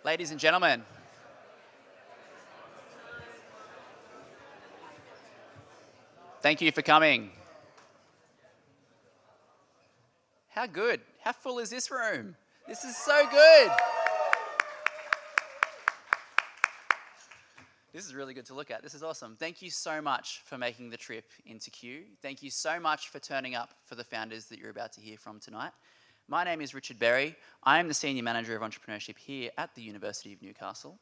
Ladies and gentlemen, thank you for coming. How good? How full is this room? This is so good. This is really good to look at. This is awesome. Thank you so much for making the trip into Q. Thank you so much for turning up for the founders that you're about to hear from tonight. My name is Richard Berry. I am the Senior Manager of Entrepreneurship here at the University of Newcastle.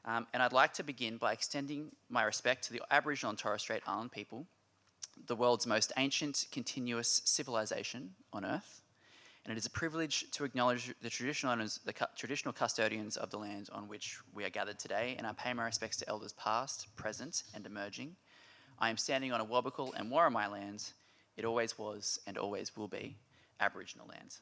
And I'd like to begin by extending my respect to the Aboriginal and Torres Strait Island people, the world's most ancient continuous civilization on Earth. And it is a privilege to acknowledge the traditional owners, the traditional custodians of the land on which we are gathered today, and I pay my respects to elders past, present, and emerging. I am standing on a Wabakal and Worimi land. It always was and always will be Aboriginal land.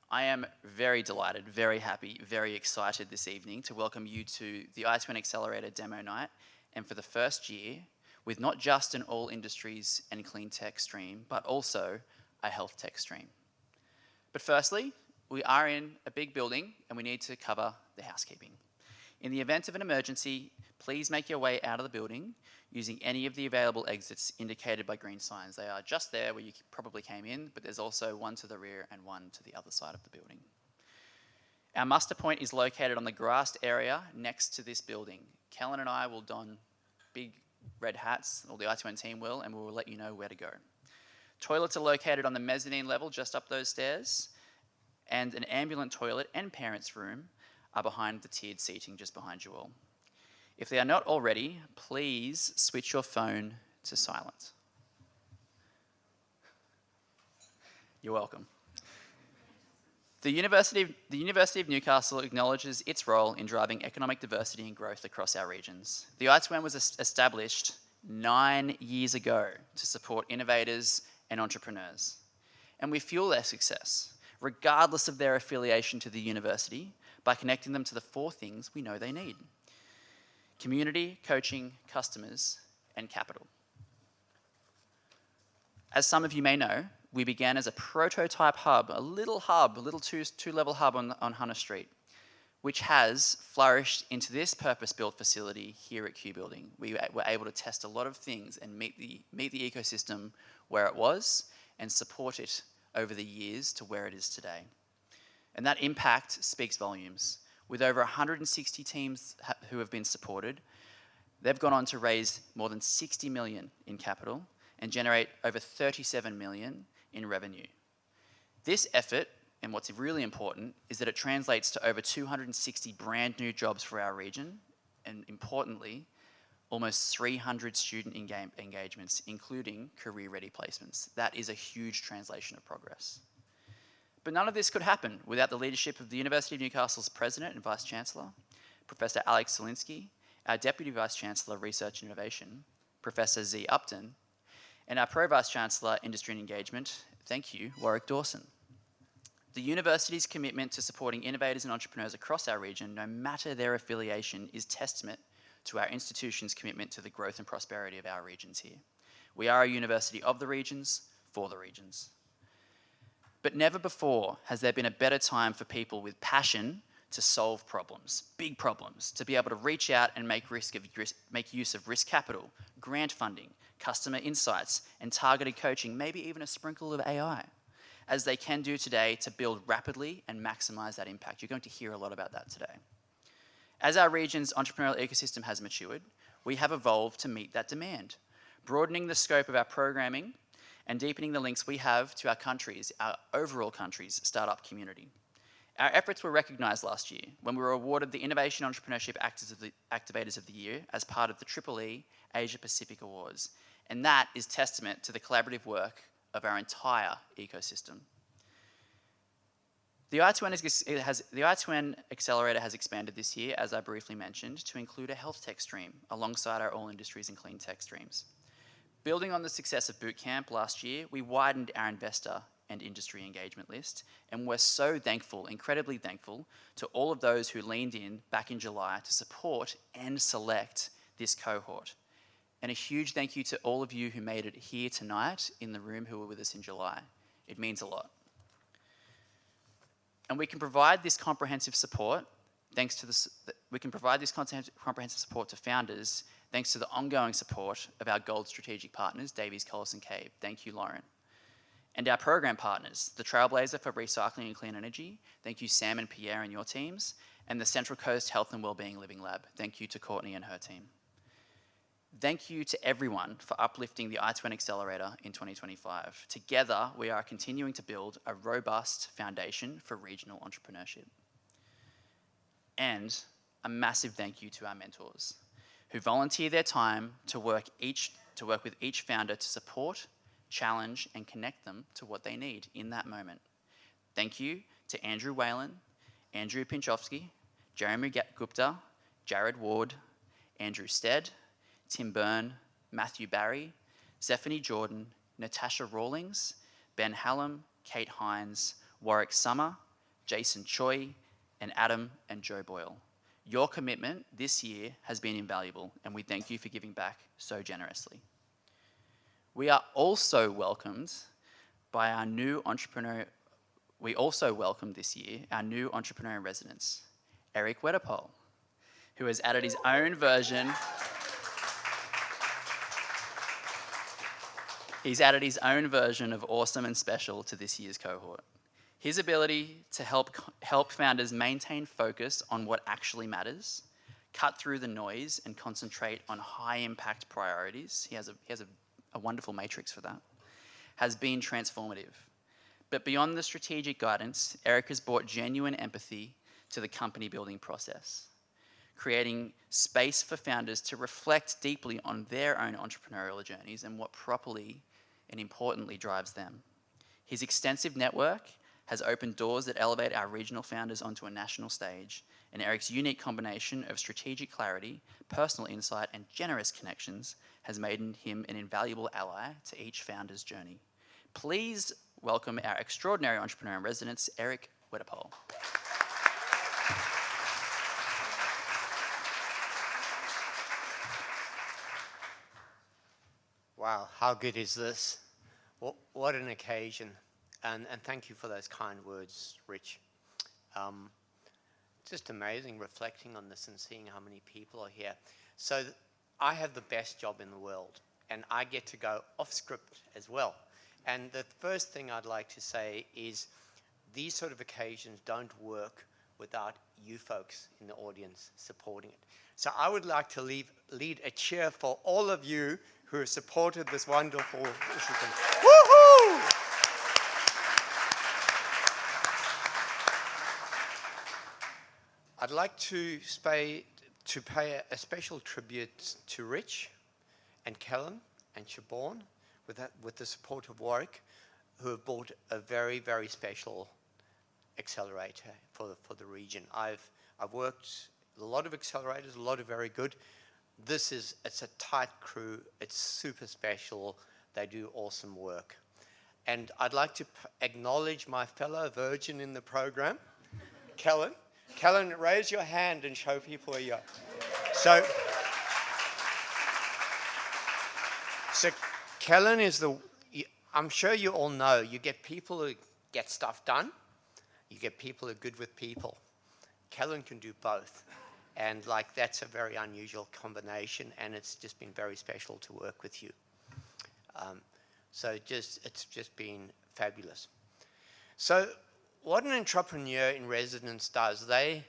I am very delighted, very happy, very excited this evening to welcome you to the I2N Accelerator demo night, and for the first year, with not just an all industries and clean tech stream, but also a health tech stream. But firstly, we are in a big building and we need to cover the housekeeping. In the event of an emergency, please make your way out of the building using any of the available exits indicated by green signs. They are just there where you probably came in, but there's also one to the rear and one to the other side of the building. Our muster point is located on the grassed area next to this building. Kellen and I will don big red hats, or the I2N team will, and we will let you know where to go. Toilets are located on the mezzanine level just up those stairs, and an ambulant toilet and parents' room are behind the tiered seating just behind you all. If they are not already, please switch your phone to silent. You're welcome. The University of Newcastle acknowledges its role in driving economic diversity and growth across our regions. The I2N was established 9 years ago to support innovators and entrepreneurs. And we fuel their success, regardless of their affiliation to the university, by connecting them to the 4 things we know they need: community, coaching, customers, and capital. As some of you may know, we began as a prototype hub, a little two-level hub on Hunter Street, which has flourished into this purpose-built facility here at Q Building. We were able to test a lot of things and meet the ecosystem where it was and support it over the years to where it is today. And that impact speaks volumes. With over 160 teams who have been supported, they've gone on to raise more than 60 million in capital and generate over 37 million in revenue. This effort, and what's really important, is that it translates to over 260 brand new jobs for our region, and importantly, almost 300 student engagements, including career-ready placements. That is a huge translation of progress. But none of this could happen without the leadership of the University of Newcastle's President and Vice Chancellor, Professor Alex Zielinski, our Deputy Vice Chancellor, Research and Innovation, Professor Z. Upton, and our Pro-Vice Chancellor, Industry and Engagement, thank you, Warwick Dawson. The university's commitment to supporting innovators and entrepreneurs across our region, no matter their affiliation, is testament to our institution's commitment to the growth and prosperity of our regions here. We are a university of the regions, for the regions. But never before has there been a better time for people with passion to solve problems, big problems, to be able to reach out and make use of risk capital, grant funding, customer insights, and targeted coaching, maybe even a sprinkle of AI, as they can do today to build rapidly and maximize that impact. You're going to hear a lot about that today. As our region's entrepreneurial ecosystem has matured, we have evolved to meet that demand, broadening the scope of our programming and deepening the links we have to our country's, our overall country's startup community. Our efforts were recognised last year when we were awarded the Innovation Entrepreneurship Activators of the Year as part of the EEE Asia Pacific Awards, and that is testament to the collaborative work of our entire ecosystem. The I2N Accelerator has expanded this year, as I briefly mentioned, to include a health tech stream alongside our all industries and clean tech streams. Building on the success of Bootcamp last year, we widened our investor and industry engagement list, and we're so thankful, incredibly thankful, to all of those who leaned in back in July to support and select this cohort. And a huge thank you to all of you who made it here tonight in the room who were with us in July. It means a lot. And we can provide this comprehensive support We can provide this comprehensive support to founders thanks to the ongoing support of our gold strategic partners, Davies, Collison, Cave. Thank you, Lauren. And our program partners, the Trailblazer for Recycling and Clean Energy. Thank you, Sam and Pierre and your teams. And the Central Coast Health and Wellbeing Living Lab. Thank you to Courtney and her team. Thank you to everyone for uplifting the I2N Accelerator in 2025. Together, we are continuing to build a robust foundation for regional entrepreneurship. And a massive thank you to our mentors who volunteer their time to work with each founder to support, challenge, and connect them to what they need in that moment. Thank you to Andrew Whalen, Andrew Pinchowski, Jeremy Gupta, Jared Ward, Andrew Stead, Tim Byrne, Matthew Barry, Zephanie Jordan, Natasha Rawlings, Ben Hallam, Kate Hines, Warwick Summer, Jason Choi, and Adam and Joe Boyle. Your commitment this year has been invaluable, and we thank you for giving back so generously. We are also welcomed by our new entrepreneur. We also welcomed this year our new entrepreneur in residence, Eric Wedderpole, who has added his own version. He's added his own version of awesome and special to this year's cohort. His ability to help founders maintain focus on what actually matters, cut through the noise, and concentrate on high-impact priorities, he has a wonderful matrix for that, has been transformative. But beyond the strategic guidance, Eric has brought genuine empathy to the company building process, creating space for founders to reflect deeply on their own entrepreneurial journeys and what properly and importantly drives them. His extensive network has opened doors that elevate our regional founders onto a national stage, and Eric's unique combination of strategic clarity, personal insight, and generous connections has made him an invaluable ally to each founder's journey. Please welcome our extraordinary entrepreneur in residence, Eric Wedderpole. Wow, how good is this? What an occasion. And thank you for those kind words, Rich. Just amazing reflecting on this and seeing how many people are here. So I have the best job in the world, and I get to go off script as well. And the first thing I'd like to say is these sort of occasions don't work without you folks in the audience supporting it. So I would like to lead a cheer for all of you who have supported this wonderful discipline. Woohoo! I'd like to pay a special tribute to Rich and Kellen and Siobhan with the support of Warwick, who have bought a very, very special accelerator for the region. I've worked a lot of accelerators, a lot of very good. It's a tight crew. It's super special. They do awesome work. And I'd like to acknowledge my fellow virgin in the program, Kellen. Kellen, raise your hand and show people where you are. So Kellen is I'm sure you all know, you get people who get stuff done, you get people who are good with people. Kellen can do both. And that's a very unusual combination, and it's just been very special to work with you. It's just been fabulous. So what an entrepreneur in residence does, they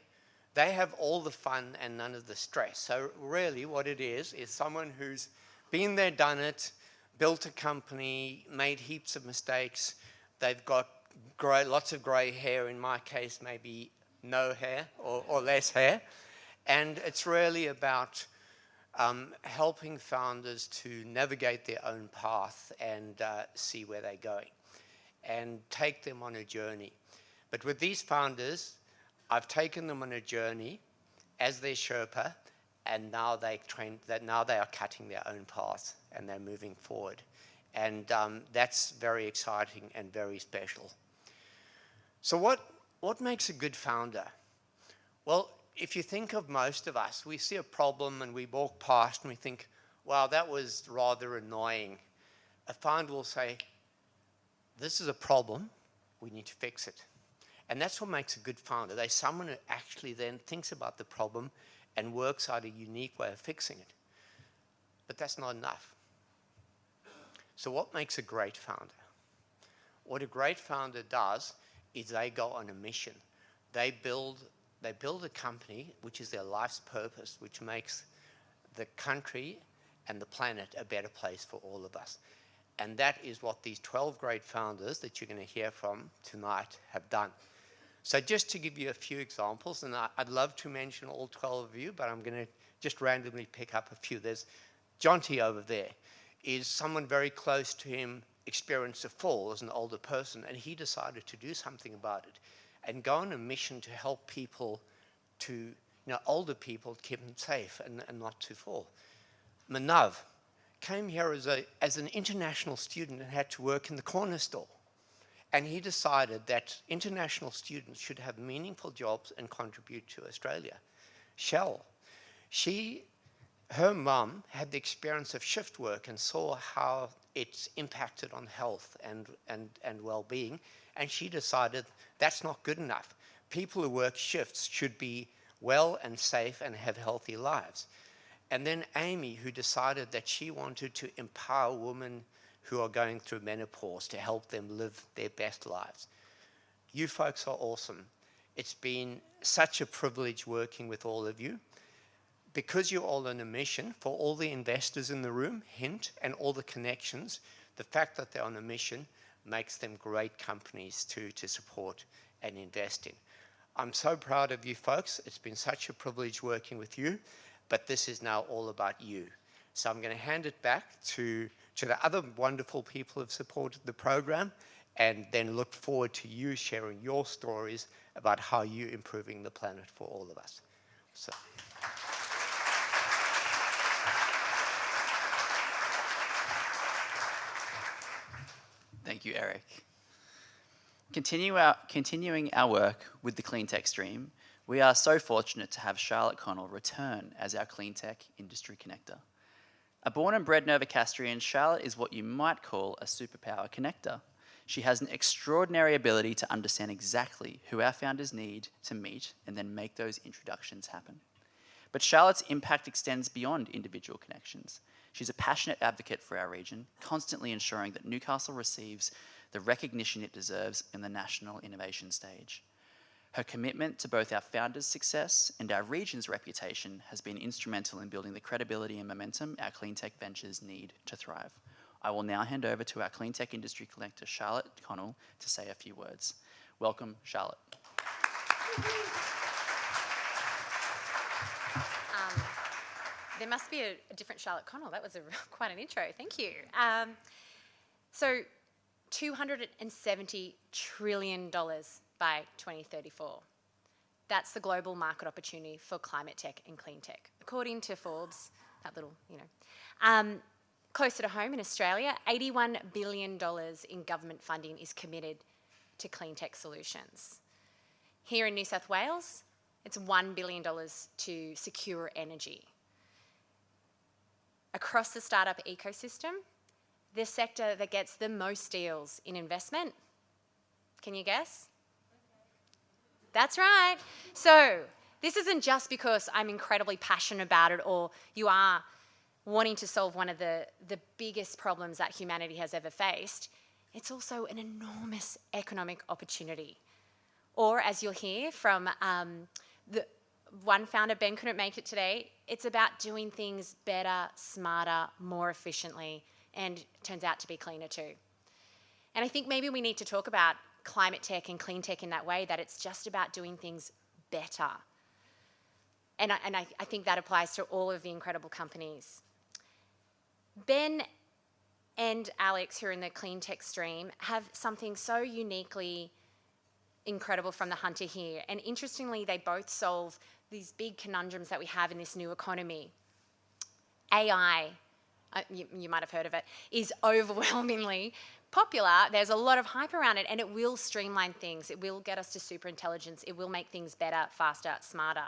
have all the fun and none of the stress. So really what it is someone who's been there, done it, built a company, made heaps of mistakes. They've got lots of gray hair, in my case maybe no hair or less hair. And it's really about helping founders to navigate their own path and see where they're going and take them on a journey. But with these founders, I've taken them on a journey as their Sherpa, and now they are cutting their own path and they're moving forward. And that's very exciting and very special. So what makes a good founder? Well, if you think of most of us, we see a problem and we walk past and we think, wow, that was rather annoying. A founder will say, this is a problem, we need to fix it. And that's what makes a good founder. They're someone who actually then thinks about the problem and works out a unique way of fixing it. But that's not enough. So what makes a great founder? What a great founder does is they go on a mission. They build a company which is their life's purpose, which makes the country and the planet a better place for all of us. And that is what these 12 great founders that you're going to hear from tonight have done. So just to give you a few examples, and I'd love to mention all 12 of you, but I'm going to just randomly pick up a few. There's Jonty over there. Is someone very close to him experienced a fall as an older person, and he decided to do something about it and go on a mission to help people older people, to keep them safe and not to fall. Manav came here as an international student and had to work in the corner store. And he decided that international students should have meaningful jobs and contribute to Australia. Shell, her mum had the experience of shift work and saw how it's impacted on health and well-being, and she decided that's not good enough. People who work shifts should be well and safe and have healthy lives. And then Amy, who decided that she wanted to empower women who are going through menopause to help them live their best lives. You folks are awesome. It's been such a privilege working with all of you. Because you're all on a mission, for all the investors in the room, hint, and all the connections, the fact that they're on a mission makes them great companies to support and invest in. I'm so proud of you folks. It's been such a privilege working with you, but this is now all about you. So I'm going to hand it back to the other wonderful people who have supported the program, and then look forward to you sharing your stories about how you're improving the planet for all of us. So. Thank you, Eric. Continuing our work with the clean tech stream, we are so fortunate to have Charlotte Connell return as our clean tech industry connector. A born and bred Novocastrian, Charlotte is what you might call a superpower connector. She has an extraordinary ability to understand exactly who our founders need to meet and then make those introductions happen. But Charlotte's impact extends beyond individual connections. She's a passionate advocate for our region, constantly ensuring that Newcastle receives the recognition it deserves in the national innovation stage. Her commitment to both our founders' success and our region's reputation has been instrumental in building the credibility and momentum our clean tech ventures need to thrive. I will now hand over to our clean tech industry collector, Charlotte Connell, to say a few words. Welcome, Charlotte. There must be a different Charlotte Connell. That was quite an intro. Thank you. So $270 trillion by 2034. That's the global market opportunity for climate tech and clean tech. According to Forbes, that little, closer to home in Australia, $81 billion in government funding is committed to clean tech solutions. Here in New South Wales, it's $1 billion to secure energy. Across the startup ecosystem, the sector that gets the most deals in investment, can you guess? That's right. So this isn't just because I'm incredibly passionate about it or you are wanting to solve one of the biggest problems that humanity has ever faced. It's also an enormous economic opportunity. Or as you'll hear from the one founder, Ben couldn't make it today, it's about doing things better, smarter, more efficiently, and turns out to be cleaner too. And I think maybe we need to talk about climate tech and clean tech in that way, that it's just about doing things better. And I think that applies to all of the incredible companies. Ben and Alex, who are in the clean tech stream, have something so uniquely incredible from the hunter here. And interestingly, they both solve these big conundrums that we have in this new economy. AI, you might have heard of it, is overwhelmingly popular. There's a lot of hype around it, and it will streamline things. It will get us to super intelligence. It will make things better, faster, smarter.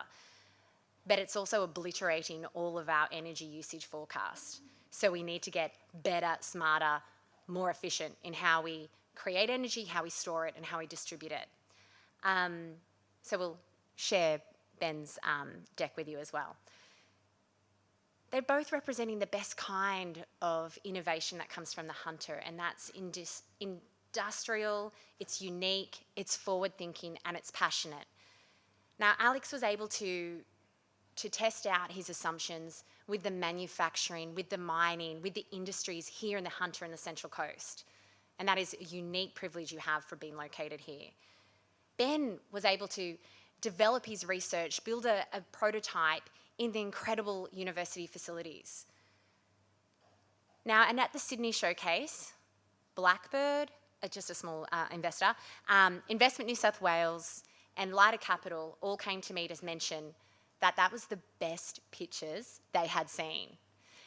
But it's also obliterating all of our energy usage forecast. So we need to get better, smarter, more efficient in how we create energy, how we store it, and how we distribute it. So we'll share Ben's deck with you as well. They're both representing the best kind of innovation that comes from the hunter, and that's industrial, it's unique, it's forward-thinking, and it's passionate. Now, Alex was able to test out his assumptions with the manufacturing, with the mining, with the industries here in the Hunter and the Central Coast. And that is a unique privilege you have for being located here. Ben was able to develop his research, build a prototype in the incredible university facilities. Now, and at the Sydney Showcase, Blackbird, just a small investor, Investment New South Wales and Lighter Capital all came to me to mention that was the best pitches they had seen.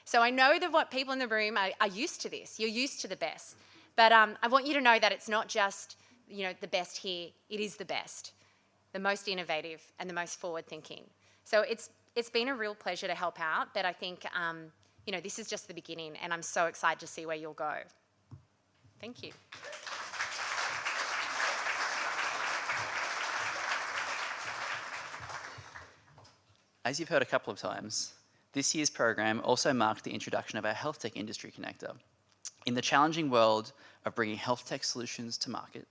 So I know that what people in the room are used to this. You're used to the best. But I want you to know that it's not just the best here. It is the best, the most innovative and the most forward-thinking. So it's been a real pleasure to help out, but I think this is just the beginning, and I'm so excited to see where you'll go. Thank you. As you've heard a couple of times, this year's program also marked the introduction of our health tech industry connector. In the challenging world of bringing health tech solutions to market,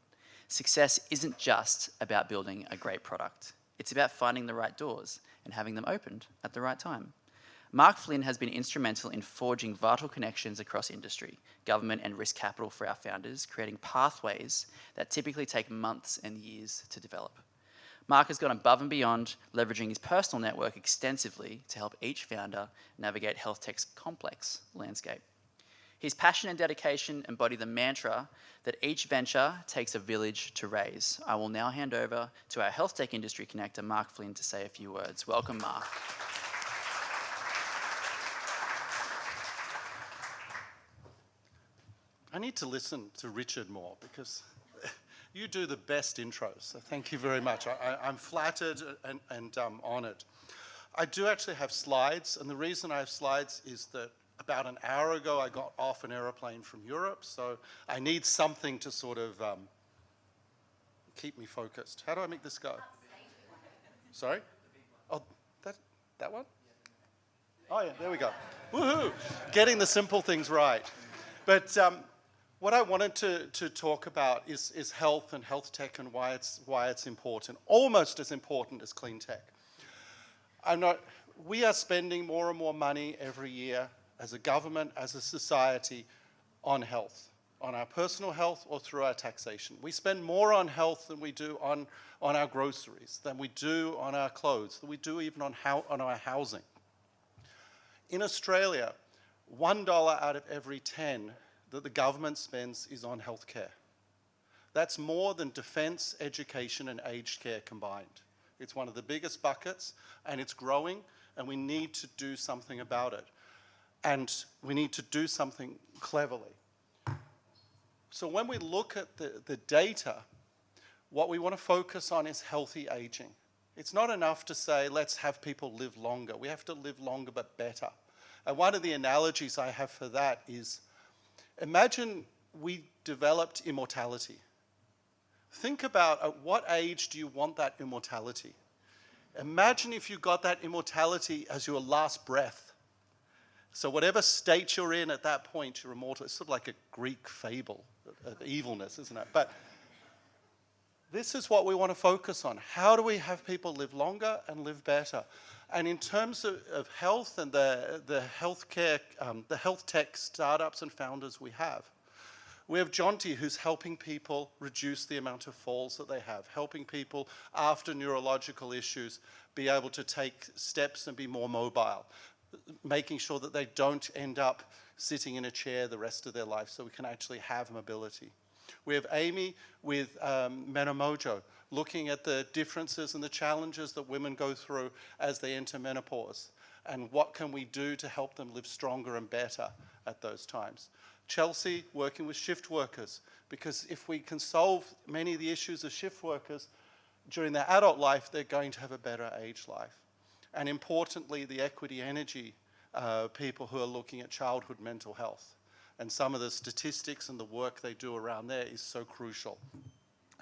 success isn't just about building a great product. It's about finding the right doors and having them opened at the right time. Mark Flynn has been instrumental in forging vital connections across industry, government and risk capital for our founders, creating pathways that typically take months and years to develop. Mark has gone above and beyond, leveraging his personal network extensively to help each founder navigate health tech's complex landscape. His passion and dedication embody the mantra that each venture takes a village to raise. I will now hand over to our health tech industry connector, Mark Flynn, to say a few words. Welcome, Mark. I need to listen to Richard more because you do the best intros, so thank you very much. I'm flattered and honoured. I do actually have slides, and the reason I have slides is that about an hour ago I got off an aeroplane from Europe, so I need something to sort of keep me focused. How do I make this go? Sorry? Oh, that one? Oh yeah, there we go. Woohoo! Getting the simple things right. But what I wanted to talk about is health and health tech and why it's important, almost as important as clean tech. We are spending more and more money every year as a government, as a society, on health, on our personal health or through our taxation. We spend more on health than we do on our groceries, than we do on our clothes, than we do even on our housing. In Australia, $1 out of every 10 that the government spends is on healthcare. That's more than defence, education and aged care combined. It's one of the biggest buckets and it's growing, and we need to do something about it. And we need to do something cleverly. So when we look at the data, what we want to focus on is healthy aging. It's not enough to say, let's have people live longer. We have to live longer but better. And one of the analogies I have for that is, imagine we developed immortality. Think about at what age do you want that immortality? Imagine if you got that immortality as your last breath. So whatever state you're in at that point, you're immortal. It's sort of like a Greek fable of evilness, isn't it? But this is what we want to focus on. How do we have people live longer and live better? And in terms of health and the healthcare, the health tech startups and founders we have Jonty, who's helping people reduce the amount of falls that they have, helping people after neurological issues be able to take steps and be more mobile, making sure that they don't end up sitting in a chair the rest of their life so we can actually have mobility. We have Oome with MenoMojo, looking at the differences and the challenges that women go through as they enter menopause, and what can we do to help them live stronger and better at those times. Chelsea working with shift workers, because if we can solve many of the issues of shift workers during their adult life, they're going to have a better age life. And importantly, the Equity Energy people who are looking at childhood mental health. And some of the statistics and the work they do around there is so crucial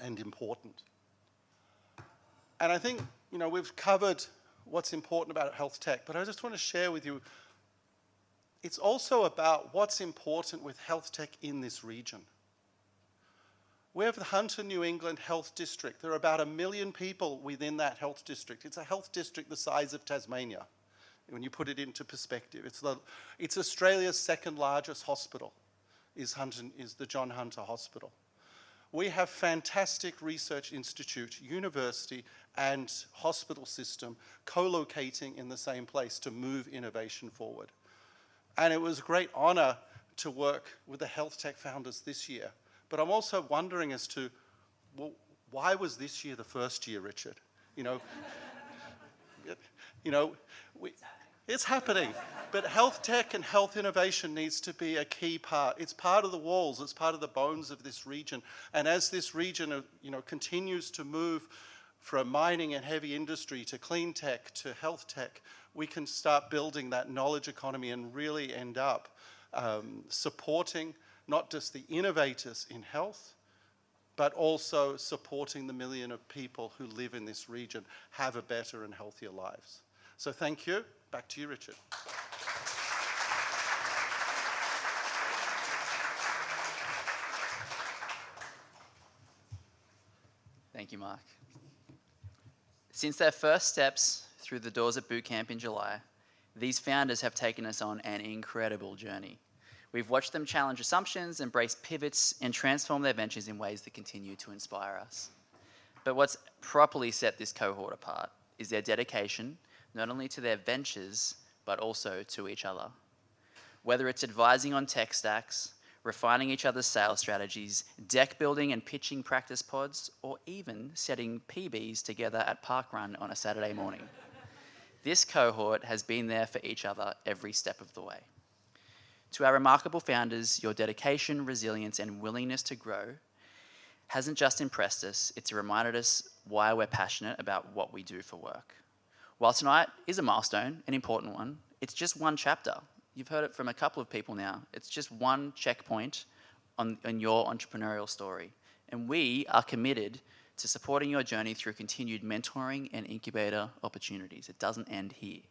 and important. And I think, we've covered what's important about health tech, but I just want to share with you, it's also about what's important with health tech in this region. We have the Hunter New England Health District. There are about 1 million people within that health district. It's a health district the size of Tasmania, when you put it into perspective. It's Australia's second largest hospital, is the John Hunter Hospital. We have fantastic research institute, university, and hospital system co-locating in the same place to move innovation forward. And it was a great honor to work with the health tech founders this year. But I'm also wondering as to, well, why was this year the first year, Richard? It's happening. But health tech and health innovation needs to be a key part. It's part of the walls. It's part of the bones of this region. And as this region, continues to move from mining and heavy industry to clean tech to health tech, we can start building that knowledge economy and really end up supporting not just the innovators in health, but also supporting the million of people who live in this region have a better and healthier lives. So thank you. Back to you, Richard. Thank you, Mark. Since their first steps through the doors at boot camp in July, these founders have taken us on an incredible journey. We've watched them challenge assumptions, embrace pivots, and transform their ventures in ways that continue to inspire us. But what's properly set this cohort apart is their dedication, not only to their ventures, but also to each other. Whether it's advising on tech stacks, refining each other's sales strategies, deck building and pitching practice pods, or even setting PBs together at parkrun on a Saturday morning. This cohort has been there for each other every step of the way. To our remarkable founders, your dedication, resilience, and willingness to grow hasn't just impressed us, it's reminded us why we're passionate about what we do for work. While tonight is a milestone, an important one, it's just one chapter. You've heard it from a couple of people now. It's just one checkpoint on your entrepreneurial story. And we are committed to supporting your journey through continued mentoring and incubator opportunities. It doesn't end here.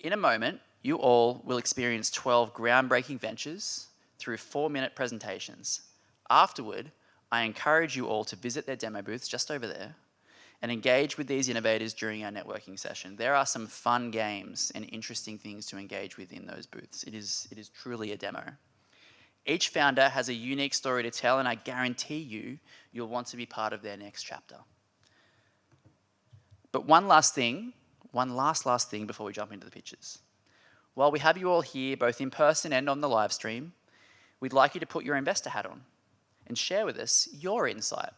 In a moment, you all will experience 12 groundbreaking ventures through 4-minute presentations. Afterward, I encourage you all to visit their demo booths just over there and engage with these innovators during our networking session. There are some fun games and interesting things to engage with in those booths. It is truly a demo. Each founder has a unique story to tell, and I guarantee you'll want to be part of their next chapter. But one last thing before we jump into the pitches. While we have you all here, both in person and on the live stream, we'd like you to put your investor hat on and share with us your insight.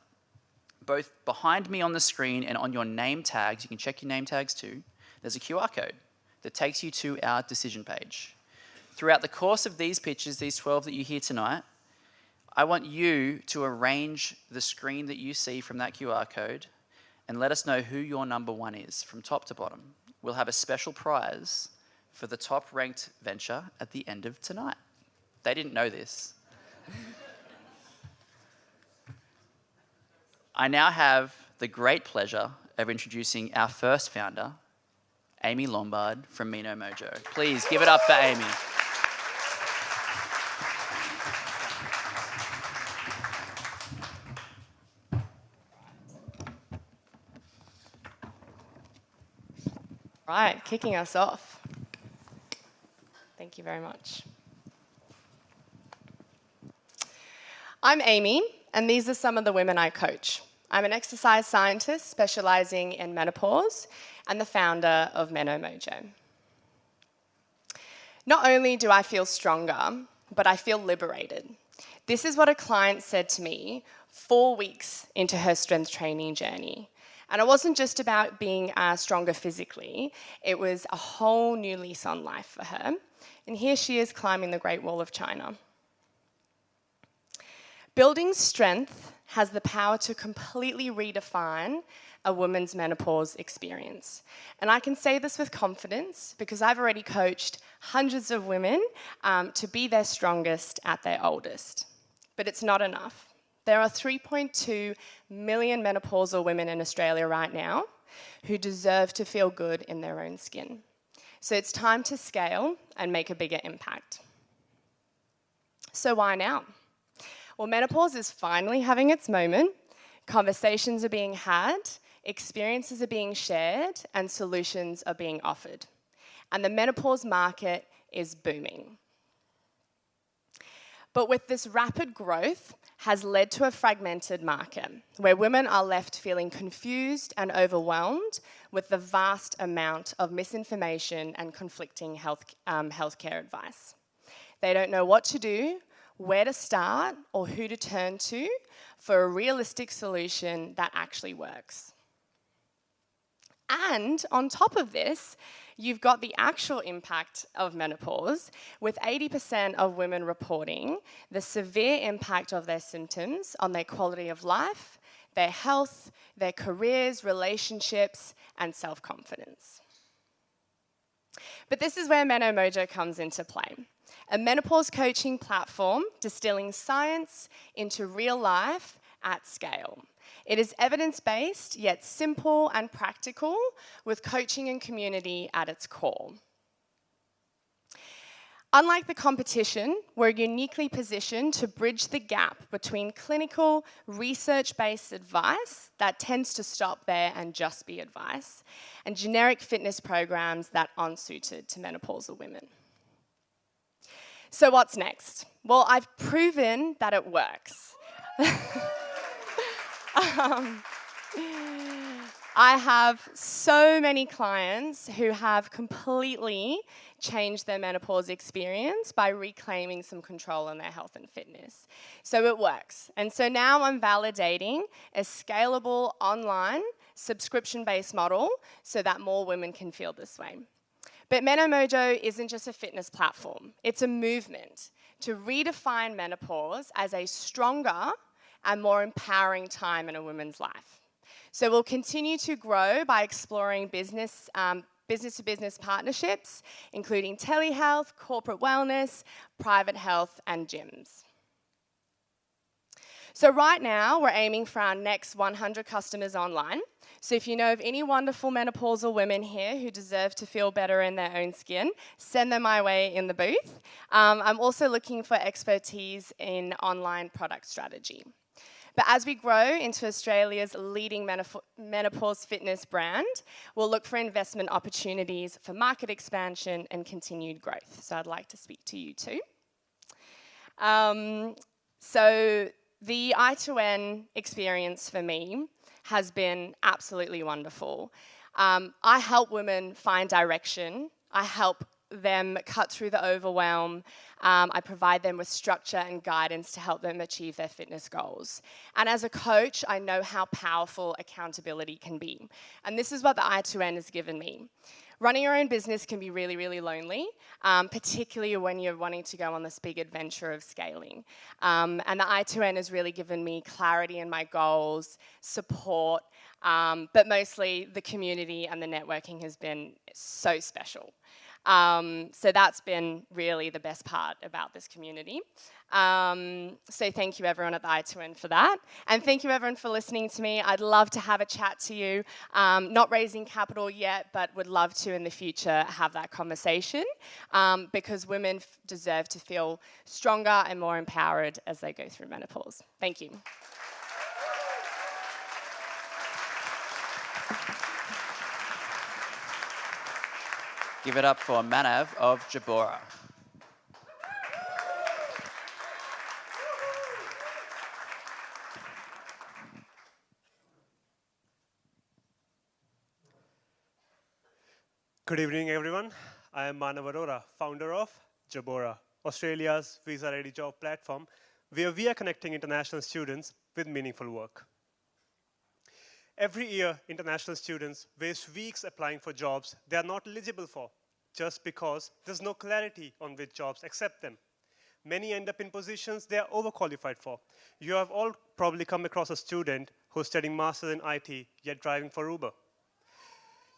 Both behind me on the screen and on your name tags, you can check your name tags too, there's a QR code that takes you to our decision page. Throughout the course of these pitches, these 12 that you hear tonight, I want you to arrange the screen that you see from that QR code and let us know who your number one is from top to bottom. We'll have a special prize for the top ranked venture at the end of tonight. They didn't know this. I now have the great pleasure of introducing our first founder, Amy Lombard from MenoMojo. Please give it up for Amy. Right, kicking us off. Thank you very much. I'm Amy, and these are some of the women I coach. I'm an exercise scientist specializing in menopause and the founder of MenoMojo. Not only do I feel stronger, but I feel liberated. This is what a client said to me 4 weeks into her strength training journey. And it wasn't just about being stronger physically, it was a whole new lease on life for her. And here she is climbing the Great Wall of China. Building strength has the power to completely redefine a woman's menopause experience. And I can say this with confidence because I've already coached hundreds of women to be their strongest at their oldest. But it's not enough. there are 3.2 million menopausal women in Australia right now who deserve to feel good in their own skin. So it's time to scale and make a bigger impact. So why now? Well, menopause is finally having its moment. Conversations are being had, experiences are being shared, and solutions are being offered. And the menopause market is booming. But with this rapid growth has led to a fragmented market where women are left feeling confused and overwhelmed with the vast amount of misinformation and conflicting healthcare advice. They don't know what to do, where to start, or who to turn to for a realistic solution that actually works. And on top of this, you've got the actual impact of menopause, with 80% of women reporting the severe impact of their symptoms on their quality of life, their health, their careers, relationships, and self-confidence. But this is where MenoMojo comes into play. A menopause coaching platform distilling science into real life at scale. It is evidence-based, yet simple and practical, with coaching and community at its core. Unlike the competition, we're uniquely positioned to bridge the gap between clinical, research-based advice that tends to stop there and just be advice, and generic fitness programs that aren't suited to menopausal women. So what's next? Well, I've proven that it works. I have so many clients who have completely changed their menopause experience by reclaiming some control in their health and fitness. So it works. And so now I'm validating a scalable online subscription-based model so that more women can feel this way. But MenoMojo isn't just a fitness platform. It's a movement to redefine menopause as a stronger and more empowering time in a woman's life. So we'll continue to grow by exploring business-to-business partnerships, including telehealth, corporate wellness, private health, and gyms. So right now, we're aiming for our next 100 customers online. So if you know of any wonderful menopausal women here who deserve to feel better in their own skin, send them my way in the booth. I'm also looking for expertise in online product strategy. But as we grow into Australia's leading menopause fitness brand, we'll look for investment opportunities for market expansion and continued growth. So I'd like to speak to you too. So the I2N experience for me has been absolutely wonderful. I help women find direction. I help them cut through the overwhelm. I provide them with structure and guidance to help them achieve their fitness goals. And as a coach, I know how powerful accountability can be. And this is what the I2N has given me. Running your own business can be really, really lonely, particularly when you're wanting to go on this big adventure of scaling. And the I2N has really given me clarity in my goals, support, but mostly the community and the networking has been so special. So that's been really the best part about this community. So thank you everyone at the I2N for that. And thank you everyone for listening to me. I'd love to have a chat to you. Not raising capital yet, but would love to in the future have that conversation because women deserve to feel stronger and more empowered as they go through menopause. Thank you. Give it up for Manav of Arora. Good evening, everyone. I am Manav Arora, founder of Arora, Australia's visa-ready job platform, where we are connecting international students with meaningful work. Every year, international students waste weeks applying for jobs they are not eligible for, just because there's no clarity on which jobs accept them. Many end up in positions they are overqualified for. You have all probably come across a student who's studying masters in IT, yet driving for Uber.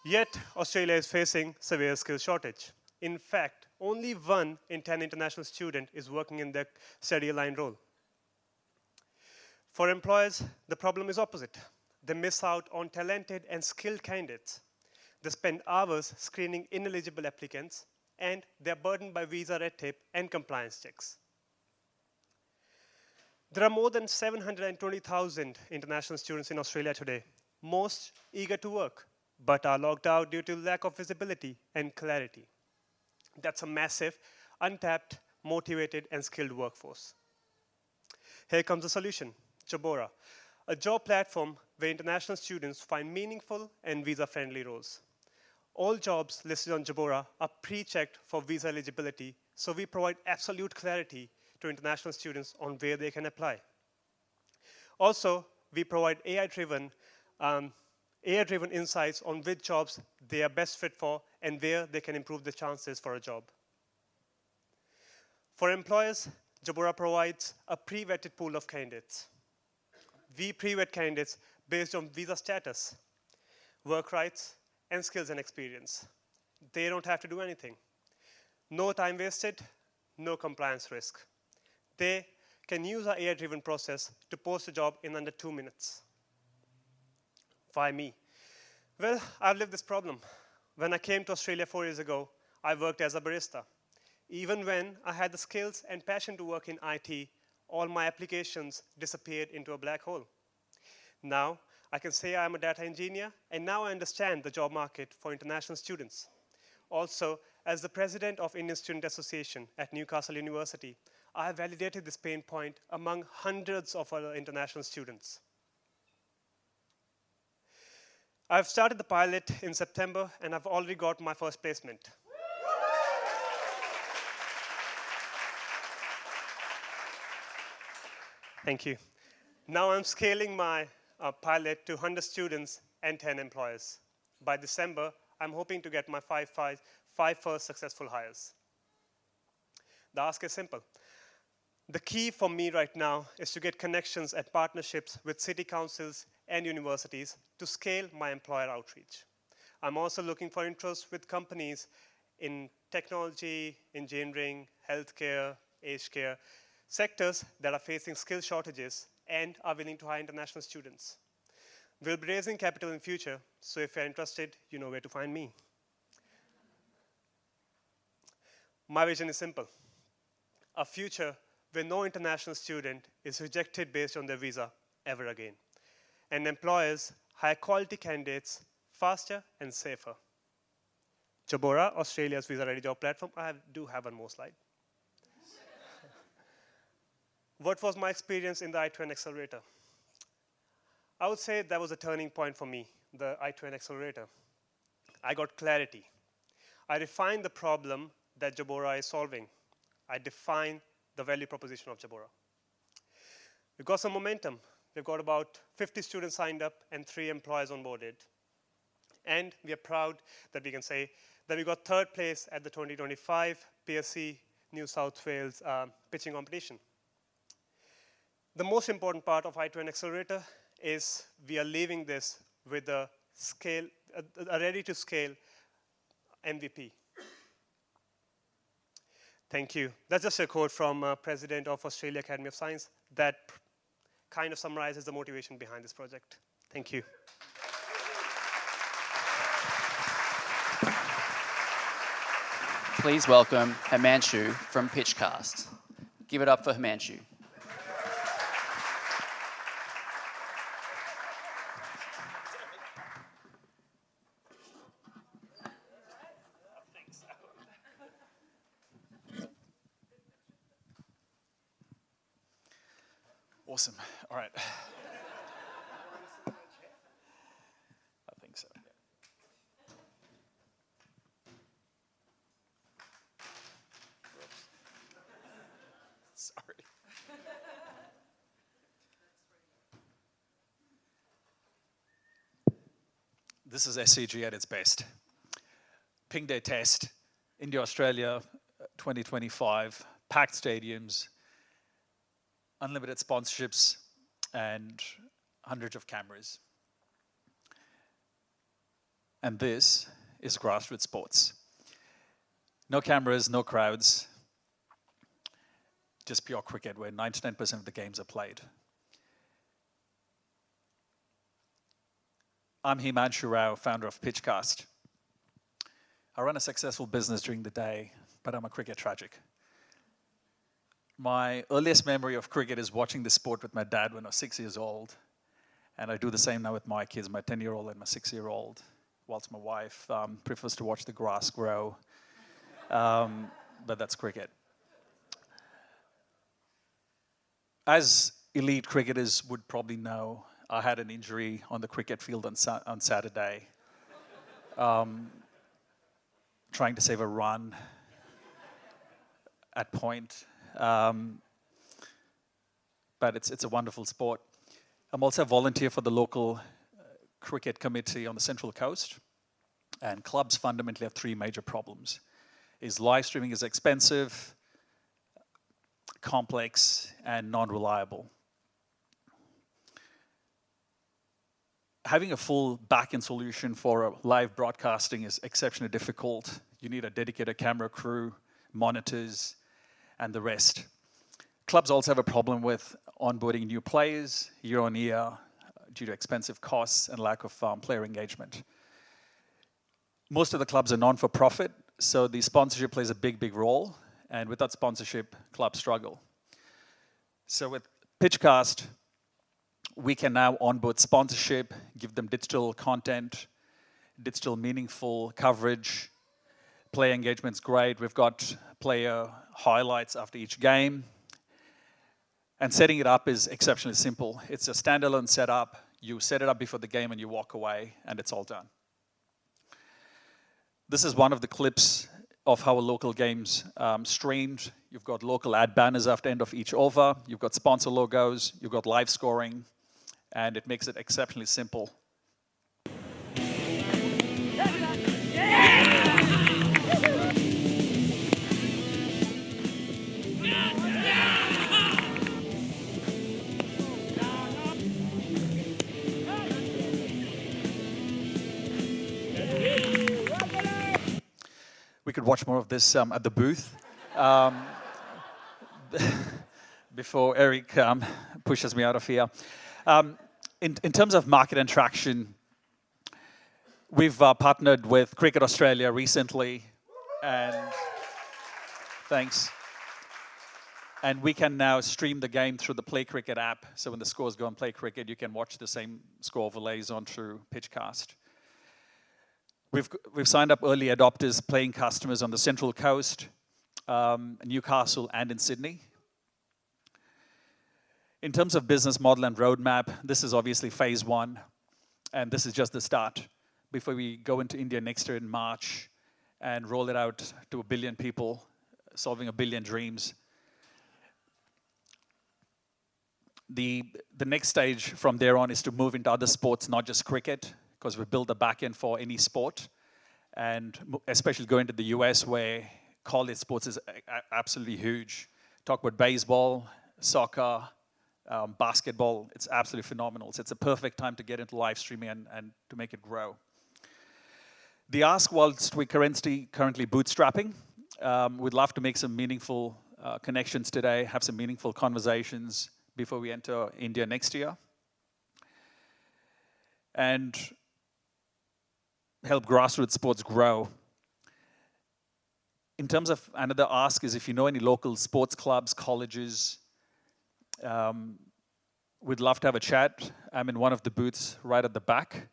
Yet, Australia is facing severe skills shortage. In fact, only 1 in 10 international students is working in their study-aligned role. For employers, the problem is opposite. They miss out on talented and skilled candidates. They spend hours screening ineligible applicants, and they're burdened by visa red tape and compliance checks. There are more than 720,000 international students in Australia today, most eager to work, but are locked out due to lack of visibility and clarity. That's a massive, untapped, motivated, and skilled workforce. Here comes the solution, Jobora, a job platform where international students find meaningful and visa-friendly roles. All jobs listed on Jobora are pre-checked for visa eligibility, so we provide absolute clarity to international students on where they can apply. Also, we provide AI-driven insights on which jobs they are best fit for and where they can improve the chances for a job. For employers, Jobora provides a pre-vetted pool of candidates. We pre-vet candidates based on visa status, work rights, and skills and experience. They don't have to do anything. No time wasted, no compliance risk. They can use our AI-driven process to post a job in under 2 minutes. Why me? Well, I've lived this problem. When I came to Australia 4 years ago, I worked as a barista. Even when I had the skills and passion to work in IT, all my applications disappeared into a black hole. Now, I can say I'm a data engineer, and now I understand the job market for international students. Also, as the president of Indian Student Association at Newcastle University, I have validated this pain point among hundreds of other international students. I've started the pilot in September, and I've already got my first placement. Thank you. Now I'm scaling my pilot to 100 students and 10 employers. By December, I'm hoping to get my five first successful hires. The ask is simple. The key for me right now is to get connections and partnerships with city councils and universities to scale my employer outreach. I'm also looking for interest with companies in technology, engineering, healthcare, aged care, sectors that are facing skill shortages and are willing to hire international students. We'll be raising capital in future, so if you're interested, you know where to find me. My vision is simple. A future where no international student is rejected based on their visa ever again. And employers hire quality candidates faster and safer. Jobora, Australia's visa-ready job platform. I do have one more slide. What was my experience in the I2N Accelerator? I would say that was a turning point for me, the I2N Accelerator. I got clarity. I refined the problem that Jobora is solving. I defined the value proposition of Jobora. We've got some momentum. We've got about 50 students signed up and 3 employers onboarded. And we are proud that we can say that we got 3rd place at the 2025 PSC New South Wales pitching competition. The most important part of I2N Accelerator is we are leaving this with a ready-to-scale MVP. Thank you. That's just a quote from President of Australia Academy of Science that kind of summarizes the motivation behind this project. Thank you. Please welcome Himanshu from PitchCast. Give it up for Himanshu. Awesome. All right. I think so. Sorry. This is SCG at its best. Ping Day test, India, Australia, 2025, packed stadiums, unlimited sponsorships, and hundreds of cameras. And this is grassroots sports. No cameras, no crowds, just pure cricket where 99% of the games are played. I'm Himanshu Rao, founder of PitchCast. I run a successful business during the day, but I'm a cricket tragic. My earliest memory of cricket is watching the sport with my dad when I was 6 years old. And I do the same now with my kids, my 10-year-old and my 6-year-old, whilst my wife prefers to watch the grass grow. But that's cricket. As elite cricketers would probably know, I had an injury on the cricket field on Saturday, trying to save a run at point. But it's a wonderful sport. I'm also a volunteer for the local cricket committee on the Central Coast. And clubs fundamentally have three major problems. Live streaming is expensive, complex, and non-reliable. Having a full back-end solution for live broadcasting is exceptionally difficult. You need a dedicated camera crew, monitors, and the rest. Clubs also have a problem with onboarding new players year on year due to expensive costs and lack of player engagement. Most of the clubs are non-for-profit, so the sponsorship plays a big role, and without sponsorship, clubs struggle. So with PitchCast, we can now onboard sponsorship, give them digital content, digital meaningful coverage. Player engagement's great. We've got player highlights after each game. And setting it up is exceptionally simple. It's a standalone setup. You set it up before the game and you walk away, and it's all done. This is one of the clips of how a local game's streamed. You've got local ad banners after end of each over. You've got sponsor logos. You've got live scoring. And it makes it exceptionally simple. We could watch more of this at the booth before Eric pushes me out of here. In terms of market and traction, we've partnered with Cricket Australia recently, and thanks. And we can now stream the game through the Play Cricket app. So when the scores go on Play Cricket, you can watch the same score overlays on through PitchCast. We've signed up early adopters, playing customers on the Central Coast, Newcastle, and in Sydney. In terms of business model and roadmap, this is obviously phase one, and this is just the start. Before we go into India next year in March and roll it out to 1 billion people, solving 1 billion dreams. The next stage from there on is to move into other sports, not just cricket, because we build the back end for any sport, and especially going to the US where college sports is absolutely huge. Talk about baseball, soccer, basketball, it's absolutely phenomenal. So it's a perfect time to get into live streaming and to make it grow. The ask, whilst we're currently bootstrapping, we'd love to make some meaningful connections today, have some meaningful conversations before we enter India next year. And help grassroots sports grow. In terms of another ask is if you know any local sports clubs, colleges, we'd love to have a chat. I'm in one of the booths right at the back,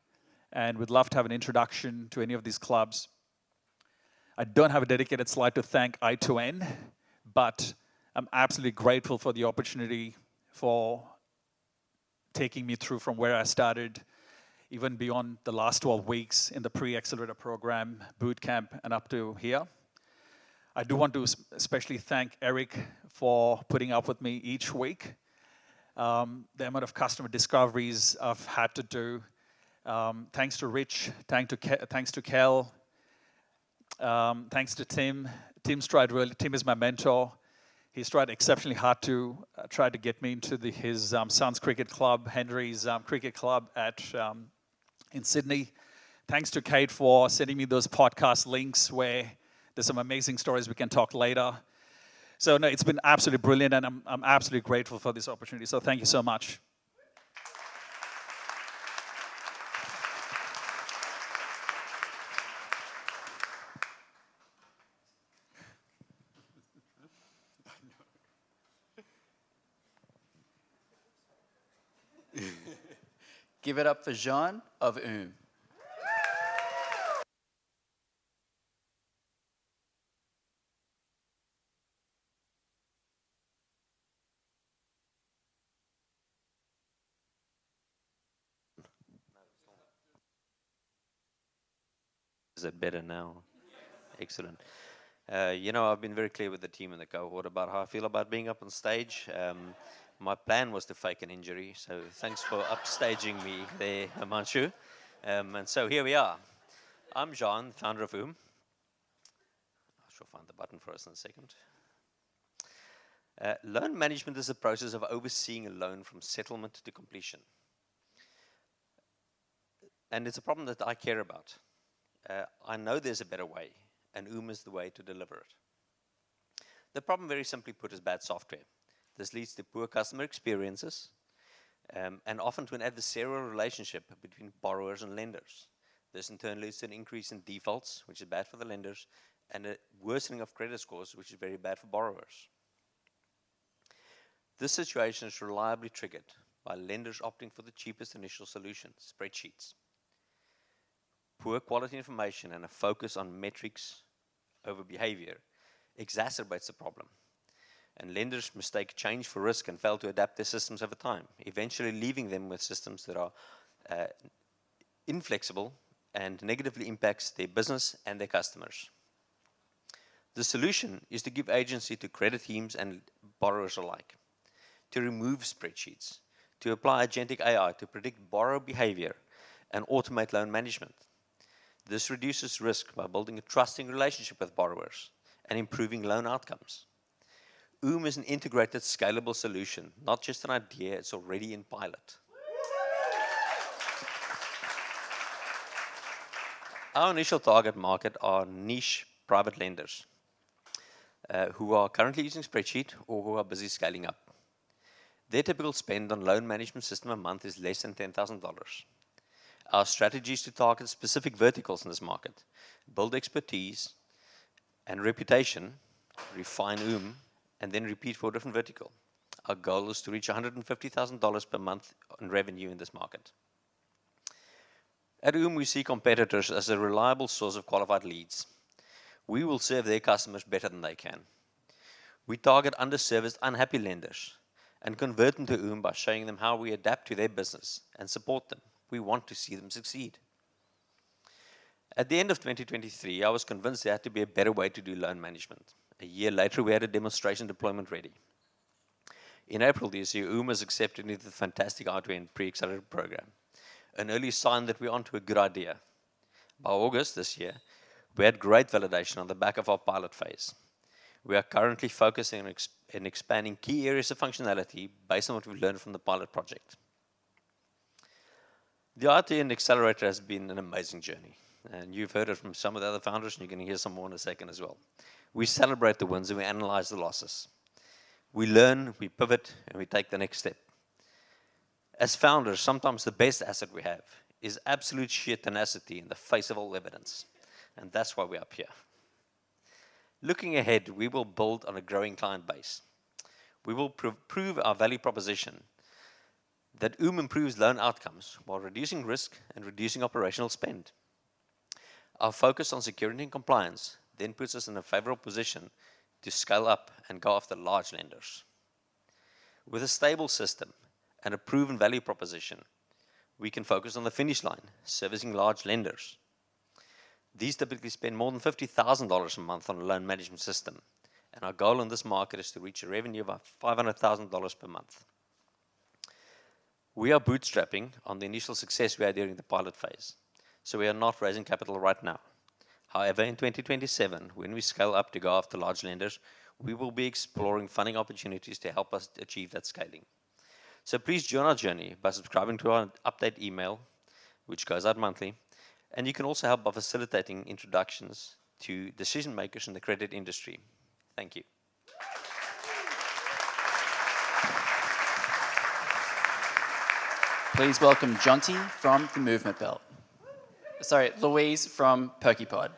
and we'd love to have an introduction to any of these clubs. I don't have a dedicated slide to thank I2N, but I'm absolutely grateful for the opportunity for taking me through from where I started, even beyond the last 12 weeks in the pre-accelerator program, boot camp, and up to here. I do want to especially thank Eric for putting up with me each week. The amount of customer discoveries I've had to do. Thanks to Rich, thanks to Kel, thanks to Tim. Tim is my mentor. He's tried exceptionally hard to try to get me into his son's cricket club, Henry's cricket club in Sydney. Thanks to Kate for sending me those podcast links where there's some amazing stories we can talk later. So no, it's been absolutely brilliant, and I'm absolutely grateful for this opportunity. So thank you so much. Give it up for Jean of Oome. Is it better now? Excellent. I've been very clear with the team and the cohort about how I feel about being up on stage. My plan was to fake an injury, so thanks for upstaging me there, Himanshu. And so here we are. I'm Jean, founder of Oome. I shall find the button for us in a second. Loan management is the process of overseeing a loan from settlement to completion. And it's a problem that I care about. I know there's a better way, and Oome is the way to deliver it. The problem, very simply put, is bad software. This leads to poor customer experiences, and often to an adversarial relationship between borrowers and lenders. This in turn leads to an increase in defaults, which is bad for the lenders, and a worsening of credit scores, which is very bad for borrowers. This situation is reliably triggered by lenders opting for the cheapest initial solution, spreadsheets. Poor quality information and a focus on metrics over behavior exacerbates the problem. And lenders mistake change for risk and fail to adapt their systems over time, eventually leaving them with systems that are inflexible and negatively impacts their business and their customers. The solution is to give agency to credit teams and borrowers alike, to remove spreadsheets, to apply agentic AI to predict borrower behavior and automate loan management. This reduces risk by building a trusting relationship with borrowers and improving loan outcomes. Oome is an integrated, scalable solution, not just an idea, it's already in pilot. Our initial target market are niche private lenders who are currently using spreadsheet or who are busy scaling up. Their typical spend on loan management system a month is less than $10,000. Our strategy is to target specific verticals in this market, build expertise and reputation, refine Oome, and then repeat for a different vertical. Our goal is to reach $150,000 per month in revenue in this market. At Oome, we see competitors as a reliable source of qualified leads. We will serve their customers better than they can. We target underserviced, unhappy lenders and convert them to Oome by showing them how we adapt to their business and support them. We want to see them succeed. At the end of 2023, I was convinced there had to be a better way to do loan management. A year later, we had a demonstration deployment ready. In April this year, Oome was accepted into the fantastic I2N Accelerator program, an early sign that we're onto a good idea. By August this year, we had great validation on the back of our pilot phase. We are currently focusing on expanding key areas of functionality based on what we've learned from the pilot project. The I2N Accelerator has been an amazing journey, and you've heard it from some of the other founders, and you're going to hear some more in a second as well. We celebrate the wins and we analyze the losses. We learn, we pivot, and we take the next step. As founders, sometimes the best asset we have is absolute sheer tenacity in the face of all evidence, and that's why we're up here. Looking ahead, we will build on a growing client base. We will prove our value proposition that Oome improves loan outcomes while reducing risk and reducing operational spend. Our focus on security and compliance then puts us in a favorable position to scale up and go after large lenders. With a stable system and a proven value proposition, we can focus on the finish line, servicing large lenders. These typically spend more than $50,000 a month on a loan management system, and our goal in this market is to reach a revenue of $500,000 per month. We are bootstrapping on the initial success we had during the pilot phase, so we are not raising capital right now. However, in 2027, when we scale up to go after large lenders, we will be exploring funding opportunities to help us achieve that scaling. So please join our journey by subscribing to our update email, which goes out monthly, and you can also help by facilitating introductions to decision makers in the credit industry. Thank you. Please welcome Jonty from the Movement Belt. Sorry, Louise from PerkyPod.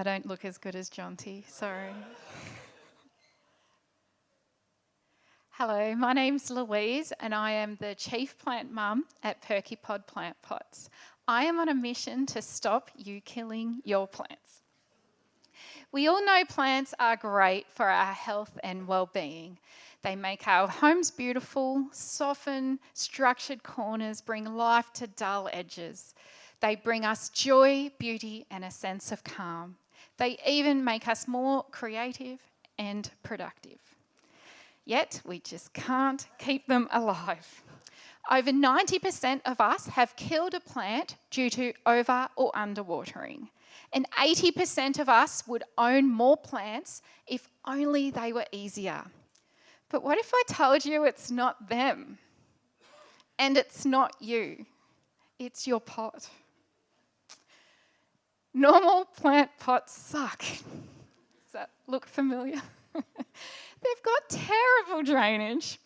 I don't look as good as Jonty, sorry. Hello, my name's Louise and I am the Chief Plant Mum at PerkyPod Plant Pots. I am on a mission to stop you killing your plants. We all know plants are great for our health and well-being. They make our homes beautiful, soften structured corners, bring life to dull edges. They bring us joy, beauty, and a sense of calm. They even make us more creative and productive. Yet, we just can't keep them alive. Over 90% of us have killed a plant due to over or underwatering. And 80% of us would own more plants if only they were easier. But what if I told you it's not them? And it's not you. It's your pot. Normal plant pots suck. Does that look familiar? They've got terrible drainage.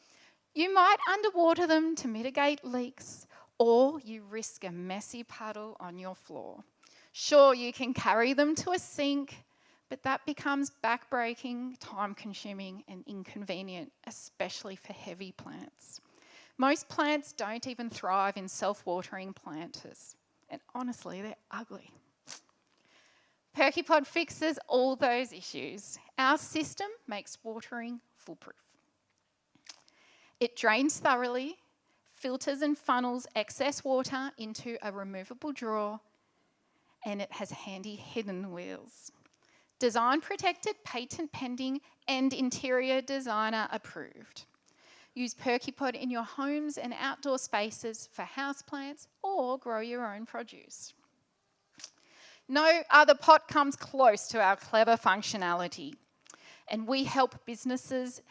You might underwater them to mitigate leaks, or you risk a messy puddle on your floor. Sure, you can carry them to a sink, but that becomes backbreaking, time-consuming, and inconvenient, especially for heavy plants. Most plants don't even thrive in self-watering planters, and honestly, they're ugly. PerkyPod fixes all those issues. Our system makes watering foolproof. It drains thoroughly, filters and funnels excess water into a removable drawer, and it has handy hidden wheels. Design protected, patent pending, and interior designer approved. Use PerkyPod in your homes and outdoor spaces for houseplants or grow your own produce. No other pot comes close to our clever functionality, and we help businesses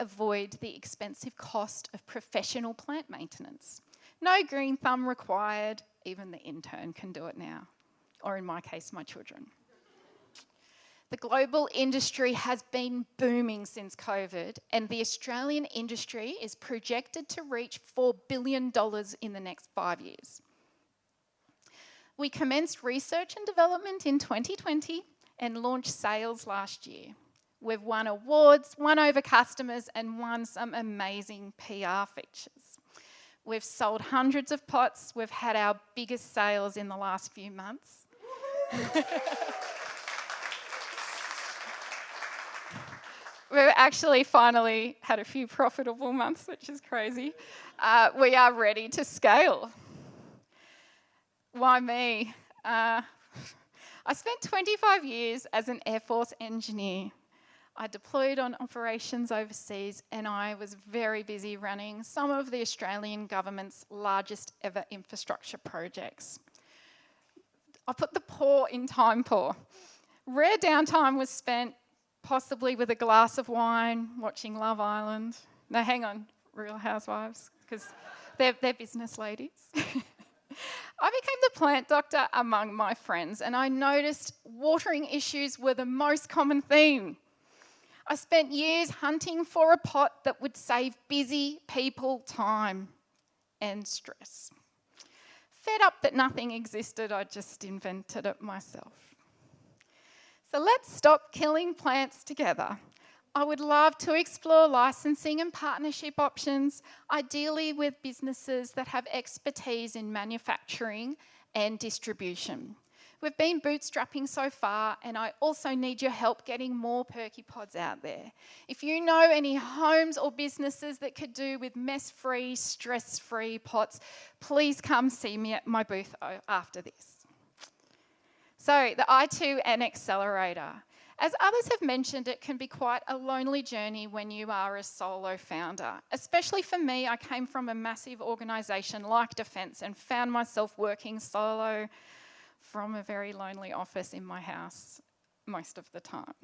avoid the expensive cost of professional plant maintenance. No green thumb required, even the intern can do it now, or in my case, my children. The global industry has been booming since COVID, and the Australian industry is projected to reach $4 billion in the next 5 years. We commenced research and development in 2020 and launched sales last year. We've won awards, won over customers, and won some amazing PR features. We've sold hundreds of pots. We've had our biggest sales in the last few months. We've actually finally had a few profitable months, which is crazy. We are ready to scale. Why me? I spent 25 years as an Air Force engineer. I deployed on operations overseas, and I was very busy running some of the Australian government's largest ever infrastructure projects. I put the poor in time poor. Rare downtime was spent possibly with a glass of wine, watching Love Island. No, hang on, Real Housewives, because they're business ladies. I became the plant doctor among my friends, and I noticed watering issues were the most common theme. I spent years hunting for a pot that would save busy people time and stress. Fed up that nothing existed, I just invented it myself. So let's stop killing plants together. I would love to explore licensing and partnership options, ideally with businesses that have expertise in manufacturing and distribution. We've been bootstrapping so far, and I also need your help getting more PerkyPods out there. If you know any homes or businesses that could do with mess-free, stress-free pots, please come see me at my booth after this. So, the I2N Accelerator. As others have mentioned, it can be quite a lonely journey when you are a solo founder. Especially for me, I came from a massive organisation like Defence and found myself working solo from a very lonely office in my house most of the time.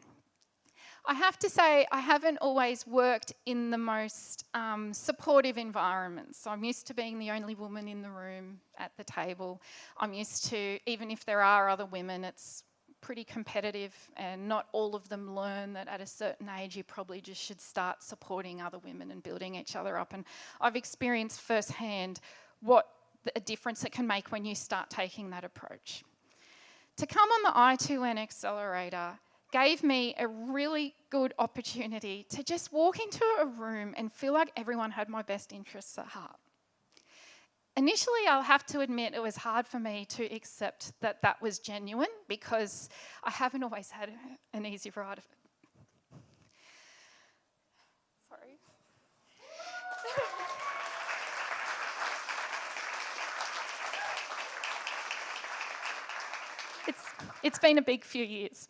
I have to say, I haven't always worked in the most supportive environments. So I'm used to being the only woman in the room at the table. I'm used to, even if there are other women, it's pretty competitive, and not all of them learn that at a certain age you probably just should start supporting other women and building each other up. And I've experienced firsthand what a difference it can make when you start taking that approach. To come on the I2N Accelerator gave me a really good opportunity to just walk into a room and feel like everyone had my best interests at heart. Initially, I'll have to admit it was hard for me to accept that that was genuine because I haven't always had an easy ride of it. Sorry. It's been a big few years.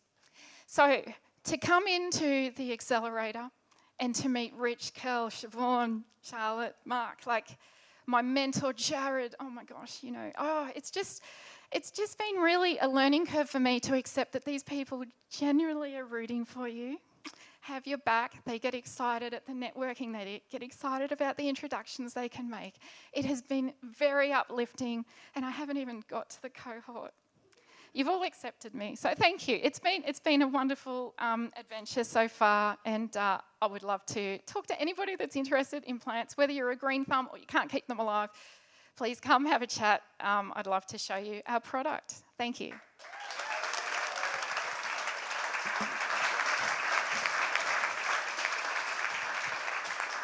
So to come into the accelerator and to meet Rich, Kel, Siobhan, Charlotte, Mark, like my mentor Jared, oh my gosh, you know, it's just been really a learning curve for me to accept that these people genuinely are rooting for you, have your back, they get excited at the networking, they get excited about the introductions they can make. It has been very uplifting, and I haven't even got to the cohort. You've all accepted me, so thank you. It's been a wonderful adventure so far, and I would love to talk to anybody that's interested in plants, whether you're a green thumb or you can't keep them alive. Please come have a chat. I'd love to show you our product. Thank you.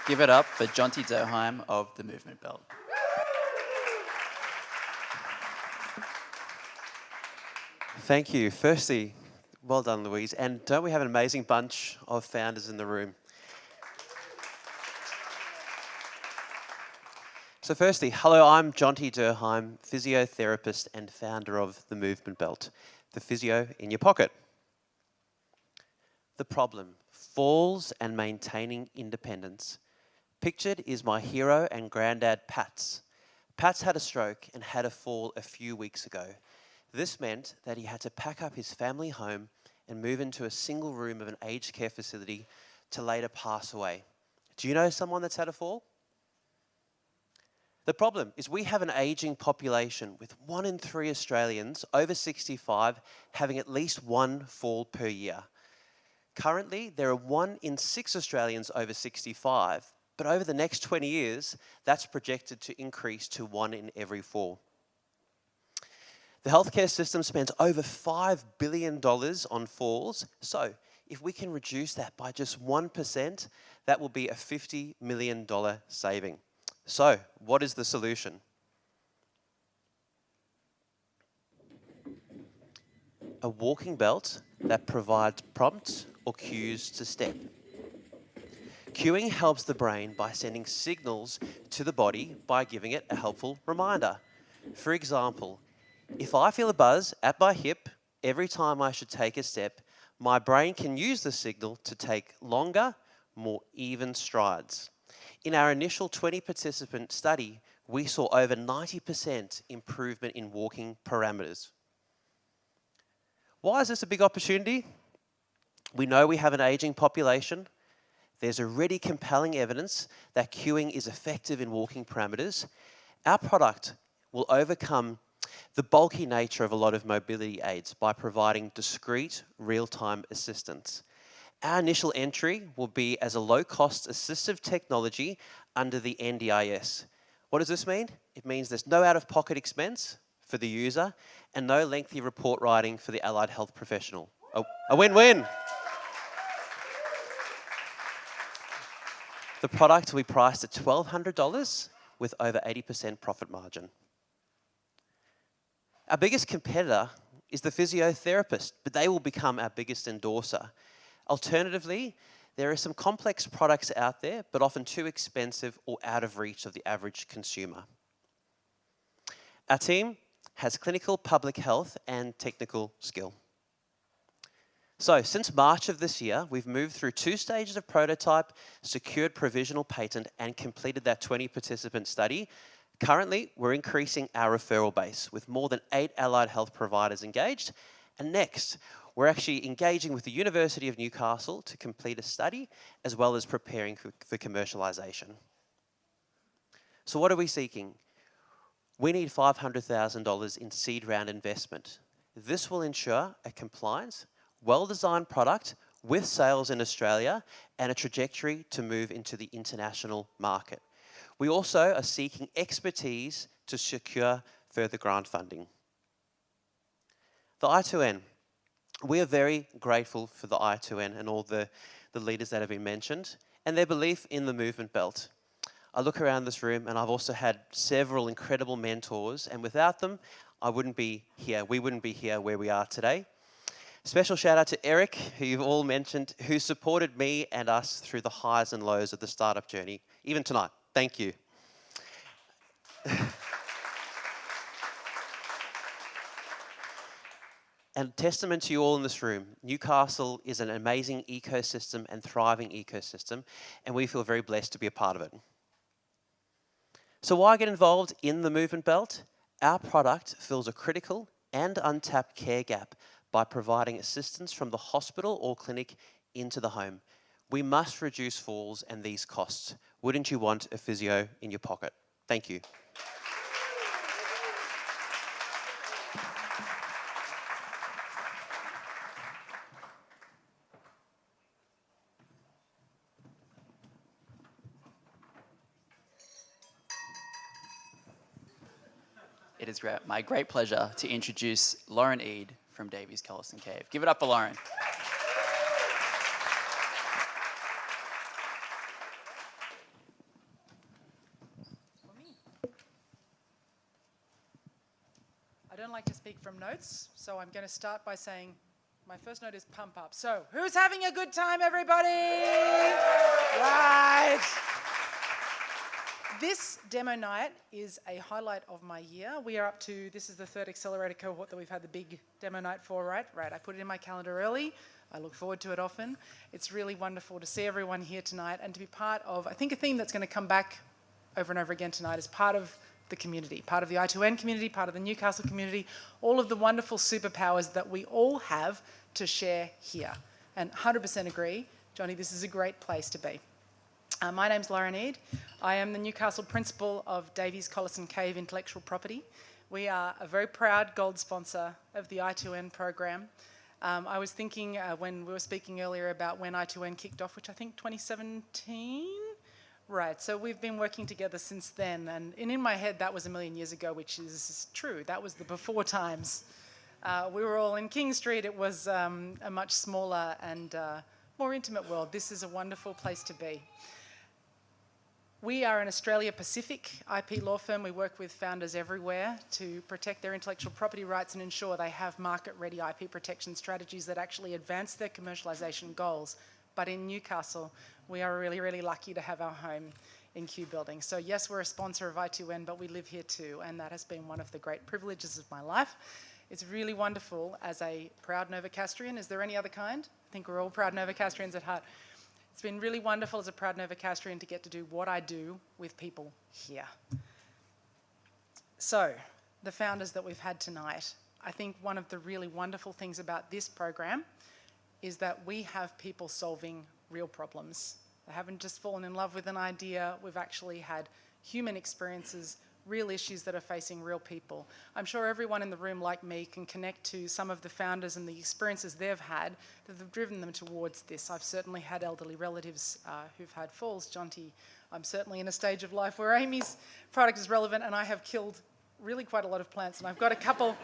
Give it up for Jonty Durrheim of the Movement Belt. Thank you. Firstly, well done, Louise. And don't we have an amazing bunch of founders in the room? So firstly, hello, I'm Jonty Durrheim, physiotherapist and founder of the Movement Belt, the physio in your pocket. The problem, falls and maintaining independence. Pictured is my hero and granddad, Pats. Pats had a stroke and had a fall a few weeks ago. This meant that he had to pack up his family home and move into a single room of an aged care facility to later pass away. Do you know someone that's had a fall? The problem is we have an ageing population with 1 in 3 Australians over 65 having at least one fall per year. Currently, there are 1 in 6 Australians over 65, but over the next 20 years, that's projected to increase to 1 in every 4. The healthcare system spends over $5 billion on falls, so if we can reduce that by just 1%, that will be a $50 million saving. So, what is the solution? A walking belt that provides prompts or cues to step. Cueing helps the brain by sending signals to the body by giving it a helpful reminder. For example, if I feel a buzz at my hip every time I should take a step, my brain can use the signal to take longer, more even strides. In our initial 20-participant study, we saw over 90% improvement in walking parameters. Why is this a big opportunity? We know we have an aging population. There's already compelling evidence that cueing is effective in walking parameters. Our product will overcome the bulky nature of a lot of mobility aids by providing discrete, real-time assistance. Our initial entry will be as a low-cost assistive technology under the NDIS. What does this mean? It means there's no out-of-pocket expense for the user and no lengthy report writing for the allied health professional. A win-win. The product will be priced at $1,200 with over 80% profit margin. Our biggest competitor is the physiotherapist, but they will become our biggest endorser. Alternatively, there are some complex products out there, but often too expensive or out of reach of the average consumer. Our team has clinical, public health, and technical skill. So, since March of this year, we've moved through 2 stages of prototype, secured provisional patent, and completed that 20-participant study. Currently, we're increasing our referral base with more than 8 allied health providers engaged. And next, we're actually engaging with the University of Newcastle to complete a study, as well as preparing for commercialization. So what are we seeking? We need $500,000 in seed round investment. This will ensure a compliant, well-designed product with sales in Australia and a trajectory to move into the international market. We also are seeking expertise to secure further grant funding. The I2N. We are very grateful for the I2N and all the leaders that have been mentioned and their belief in the movement belt. I look around this room and I've also had several incredible mentors, and without them, I wouldn't be here. We wouldn't be here where we are today. Special shout out to Eric, who you've all mentioned, who supported me and us through the highs and lows of the startup journey, even tonight. Thank you. And testament to you all in this room, Newcastle is an amazing ecosystem and thriving ecosystem, and we feel very blessed to be a part of it. So why get involved in the movement belt? Our product fills a critical and untapped care gap by providing assistance from the hospital or clinic into the home. We must reduce falls and these costs. Wouldn't you want a physio in your pocket? Thank you. It is my great pleasure to introduce Lauren Eade from Davies, Collison Cave. Give it up for Lauren. I don't like to speak from notes, so I'm going to start by saying my first note is pump up. So, who's having a good time, everybody? Right. This demo night is a highlight of my year. We are up to, this is the third accelerator cohort that we've had the big demo night for, right? Right, I put it in my calendar early. I look forward to it often. It's really wonderful to see everyone here tonight and to be part of, I think a theme that's going to come back over and over again tonight is part of the community, part of the I2N community, part of the Newcastle community, all of the wonderful superpowers that we all have to share here. And 100% agree, Jonty, this is a great place to be. My name's Lauren Eade. I am the Newcastle Principal of Davies Collison Cave Intellectual Property. We are a very proud gold sponsor of the I2N program. I was thinking when we were speaking earlier about when I2N kicked off, which I think 2017? Right, so we've been working together since then, and in my head that was a million years ago, which is true. That was the before times. We were all in King Street. It was a much smaller and more intimate world. This is a wonderful place to be. We are an Australia Pacific IP law firm. We work with founders everywhere to protect their intellectual property rights and ensure they have market-ready IP protection strategies that actually advance their commercialisation goals. But in Newcastle, we are really, really lucky to have our home in Q Building. So yes, we're a sponsor of I2N, but we live here too, and that has been one of the great privileges of my life. It's really wonderful as a proud Novocastrian. Is there any other kind? I think we're all proud Novocastrians at heart. It's been really wonderful as a proud Novocastrian to get to do what I do with people here. So, the founders that we've had tonight, I think one of the really wonderful things about this program is that we have people solving real problems. They haven't just fallen in love with an idea, we've actually had human experiences, real issues that are facing real people. I'm sure everyone in the room, like me, can connect to some of the founders and the experiences they've had that have driven them towards this. I've certainly had elderly relatives who've had falls. Jonty, I'm certainly in a stage of life where Amy's product is relevant, and I have killed really quite a lot of plants, and I've got a couple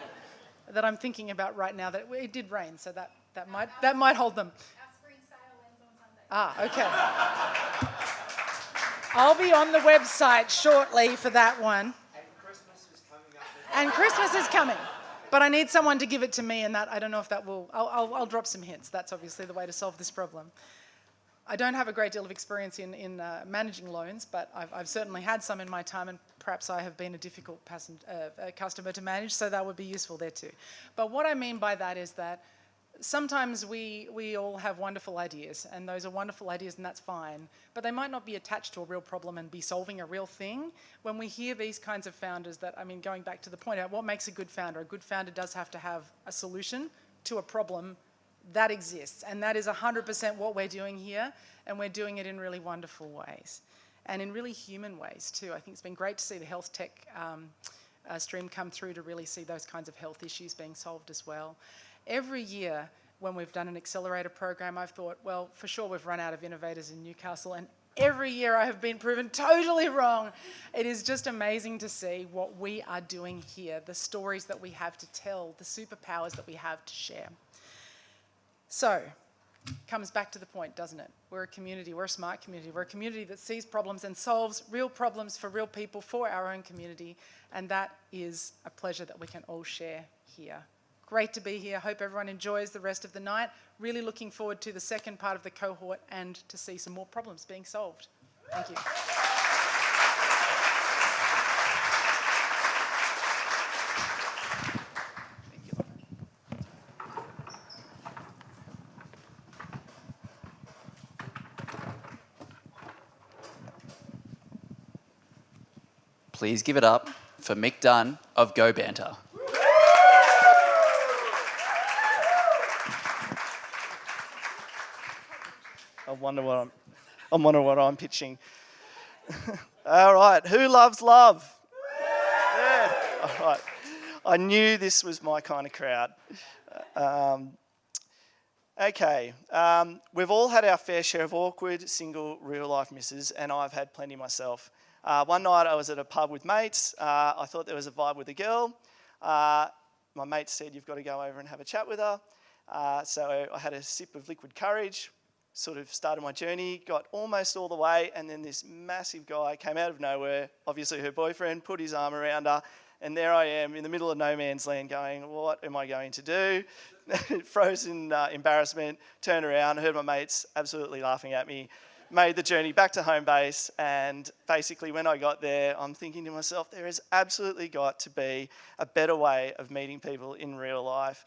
that I'm thinking about right now that it did rain, so that might hold them. Our spring sale ends on Sunday. Ah, okay. I'll be on the website shortly for that one. And Christmas is coming up. And Christmas is coming. But I need someone to give it to me, and that I don't know if that will... I'll drop some hints. That's obviously the way to solve this problem. I don't have a great deal of experience in managing loans, but I've certainly had some in my time, and perhaps I have been a difficult customer to manage, so that would be useful there too. But what I mean by that is that sometimes we all have wonderful ideas, and those are wonderful ideas, and that's fine, but they might not be attached to a real problem and be solving a real thing. When we hear these kinds of founders that, I mean, going back to the point about what makes a good founder does have to have a solution to a problem that exists, and that is 100% what we're doing here, and we're doing it in really wonderful ways, and in really human ways too. I think it's been great to see the health tech stream come through to really see those kinds of health issues being solved as well. Every year when we've done an accelerator program, I've thought, well, for sure we've run out of innovators in Newcastle, and every year I have been proven totally wrong. It is just amazing to see what we are doing here, the stories that we have to tell, the superpowers that we have to share. So, comes back to the point, doesn't it? We're a community, we're a smart community, we're a community that sees problems and solves real problems for real people, for our own community, and that is a pleasure that we can all share here. Great to be here. Hope everyone enjoys the rest of the night. Really looking forward to the second part of the cohort and to see some more problems being solved. Thank you. Please give it up for Mick Dunn of GoBanter. I wonder what I'm pitching. All right, who loves love? Yeah. All right. I knew this was my kind of crowd. Okay, we've all had our fair share of awkward, single, real-life misses, and I've had plenty myself. One night I was at a pub with mates. I thought there was a vibe with a girl. My mate said, you've got to go over and have a chat with her. So I had a sip of liquid courage, sort of started my journey, got almost all the way, and then this massive guy came out of nowhere, obviously her boyfriend, put his arm around her, and there I am in the middle of no man's land going, what am I going to do? Frozen embarrassment, turned around, heard my mates absolutely laughing at me, made the journey back to home base, and basically when I got there, I'm thinking to myself, there has absolutely got to be a better way of meeting people in real life.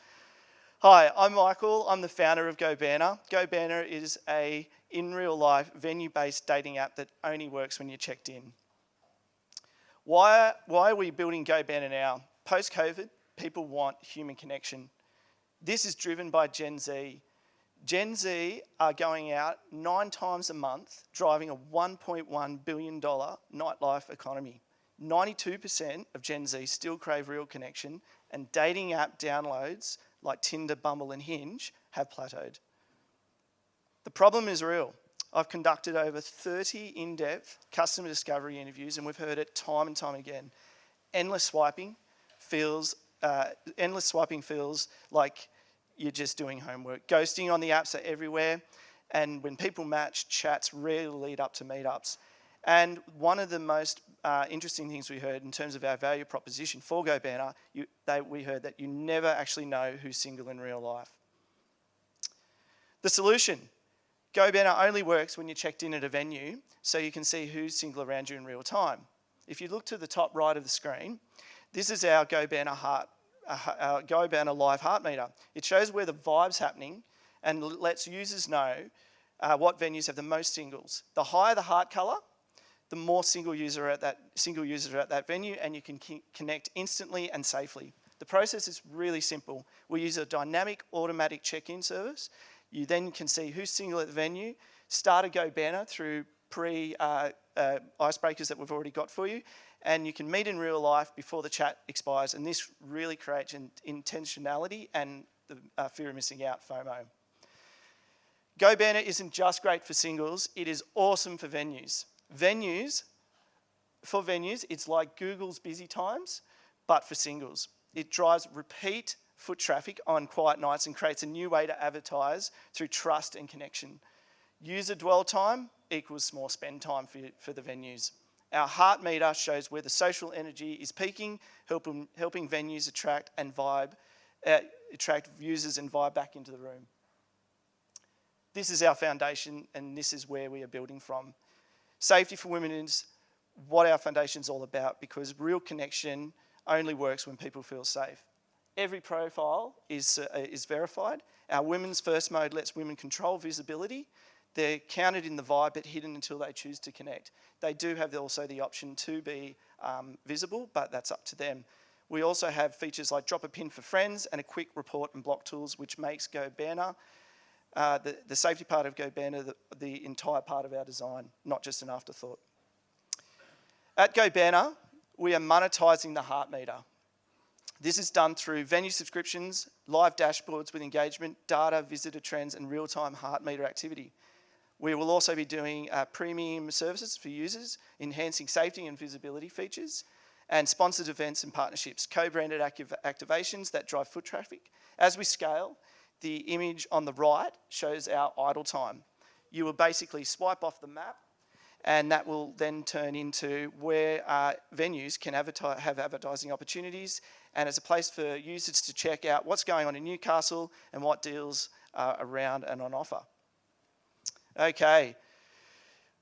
Hi, I'm Michael. I'm the founder of GoBanter. GoBanter is a in real life venue-based dating app that only works when you're checked in. Why are we building GoBanter now? Post-COVID, people want human connection. This is driven by Gen Z. Gen Z are going out 9 times a month, driving a $1.1 billion nightlife economy. 92% of Gen Z still crave real connection, and dating app downloads like Tinder, Bumble and Hinge have plateaued. The problem is real. I've conducted over 30 in-depth customer discovery interviews, and we've heard it time and time again. Endless swiping feels like you're just doing homework. Ghosting on the apps are everywhere, and when people match, chats rarely lead up to meetups. And one of the most interesting things we heard in terms of our value proposition for GoBanter, we heard that you never actually know who's single in real life. The solution, GoBanter only works when you're checked in at a venue, so you can see who's single around you in real time. If you look to the top right of the screen, this is our GoBanter live heart meter. It shows where the vibe's happening and lets users know what venues have the most singles. The higher the heart colour, the more single users are at that venue, and you can connect instantly and safely. The process is really simple. We use a dynamic automatic check-in service. You then can see who's single at the venue, start a GoBanter through icebreakers that we've already got for you, and you can meet in real life before the chat expires, and this really creates an intentionality and the fear of missing out, FOMO. GoBanter isn't just great for singles, it is awesome for venues. For venues, it's like Google's busy times, but for singles. It drives repeat foot traffic on quiet nights and creates a new way to advertise through trust and connection. User dwell time equals more spend time for the venues. Our heart meter shows where the social energy is peaking, helping venues attract users and vibe back into the room. This is our foundation, and this is where we are building from. Safety for women is what our foundation is all about, because real connection only works when people feel safe. Every profile is verified. Our women's first mode lets women control visibility. They're counted in the vibe but hidden until they choose to connect. They do have also the option to be visible, but that's up to them. We also have features like drop a pin for friends and a quick report and block tools, which makes GoBanter, the safety part of GoBanter, the entire part of our design, not just an afterthought. At GoBanter, we are monetising the heart meter. This is done through venue subscriptions, live dashboards with engagement, data, visitor trends, and real-time heart meter activity. We will also be doing premium services for users, enhancing safety and visibility features, and sponsored events and partnerships, co-branded activations that drive foot traffic. As we scale, the image on the right shows our idle time. You will basically swipe off the map, and that will then turn into where venues can have advertising opportunities, and as a place for users to check out what's going on in Newcastle and what deals are around and on offer. Okay,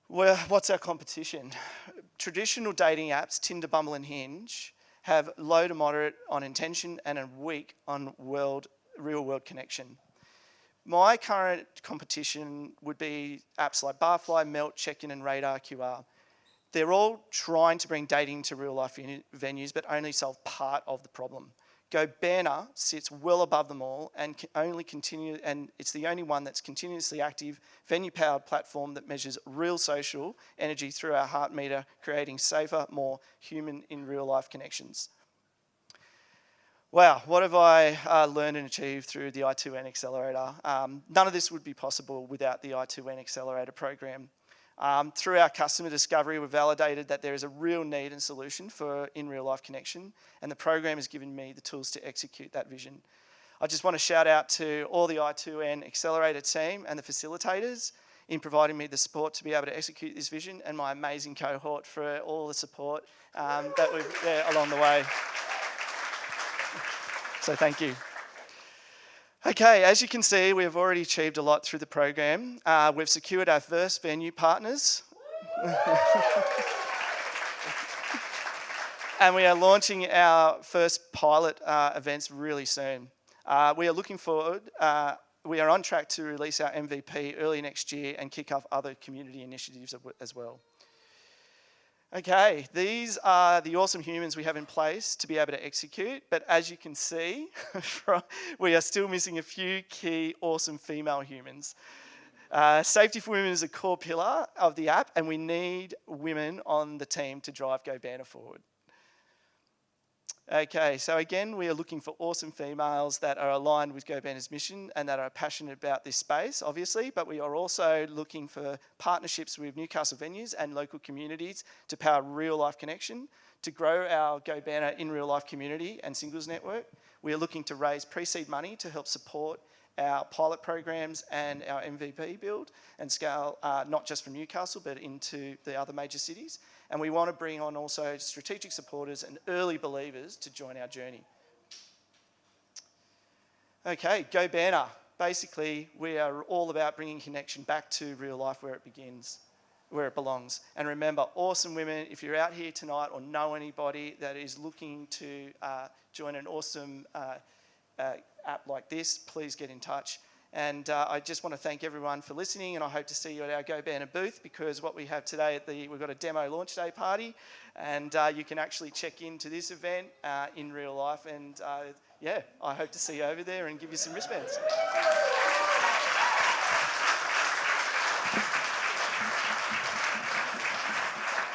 well, what's our competition? Traditional dating apps, Tinder, Bumble and Hinge, have low to moderate on intention and a weak on real-world connection. My current competition would be apps like Barfly, Melt, Check-In and Radar QR. They're all trying to bring dating to real-life venues, but only solve part of the problem. GoBanter sits well above them all and it's the only one that's continuously active, venue-powered platform that measures real social energy through our heart meter, creating safer, more human in real-life connections. Wow, what have I learned and achieved through the I2N Accelerator? None of this would be possible without the I2N Accelerator program. Through our customer discovery, we've validated that there is a real need and solution for in real life connection, and the program has given me the tools to execute that vision. I just want to shout out to all the I2N Accelerator team and the facilitators in providing me the support to be able to execute this vision, and my amazing cohort for all the support that we've along the way. So thank you. Okay, as you can see, we have already achieved a lot through the program. We've secured our first venue partners. And we are launching our first pilot events really soon. We are looking forward. We are on track to release our MVP early next year and kick off other community initiatives as well. Okay, these are the awesome humans we have in place to be able to execute, but as you can see, we are still missing a few key awesome female humans. Safety for women is a core pillar of the app, and we need women on the team to drive GoBanter forward. Okay, so again, we are looking for awesome females that are aligned with GoBanter's mission and that are passionate about this space, obviously, but we are also looking for partnerships with Newcastle venues and local communities to power real-life connection, to grow our GoBanter in real-life community and singles network. We are looking to raise pre-seed money to help support our pilot programs and our MVP build and scale, not just from Newcastle, but into the other major cities. And we want to bring on also strategic supporters and early believers to join our journey. Okay, GoBanter. Basically, we are all about bringing connection back to real life where it begins, where it belongs. And remember, awesome women, if you're out here tonight or know anybody that is looking to join an awesome app like this, please get in touch. And I just want to thank everyone for listening, and I hope to see you at our GoBanter booth, because what we have today we've got a demo launch day party, and you can actually check into this event in real life, and yeah, I hope to see you over there and give you some wristbands.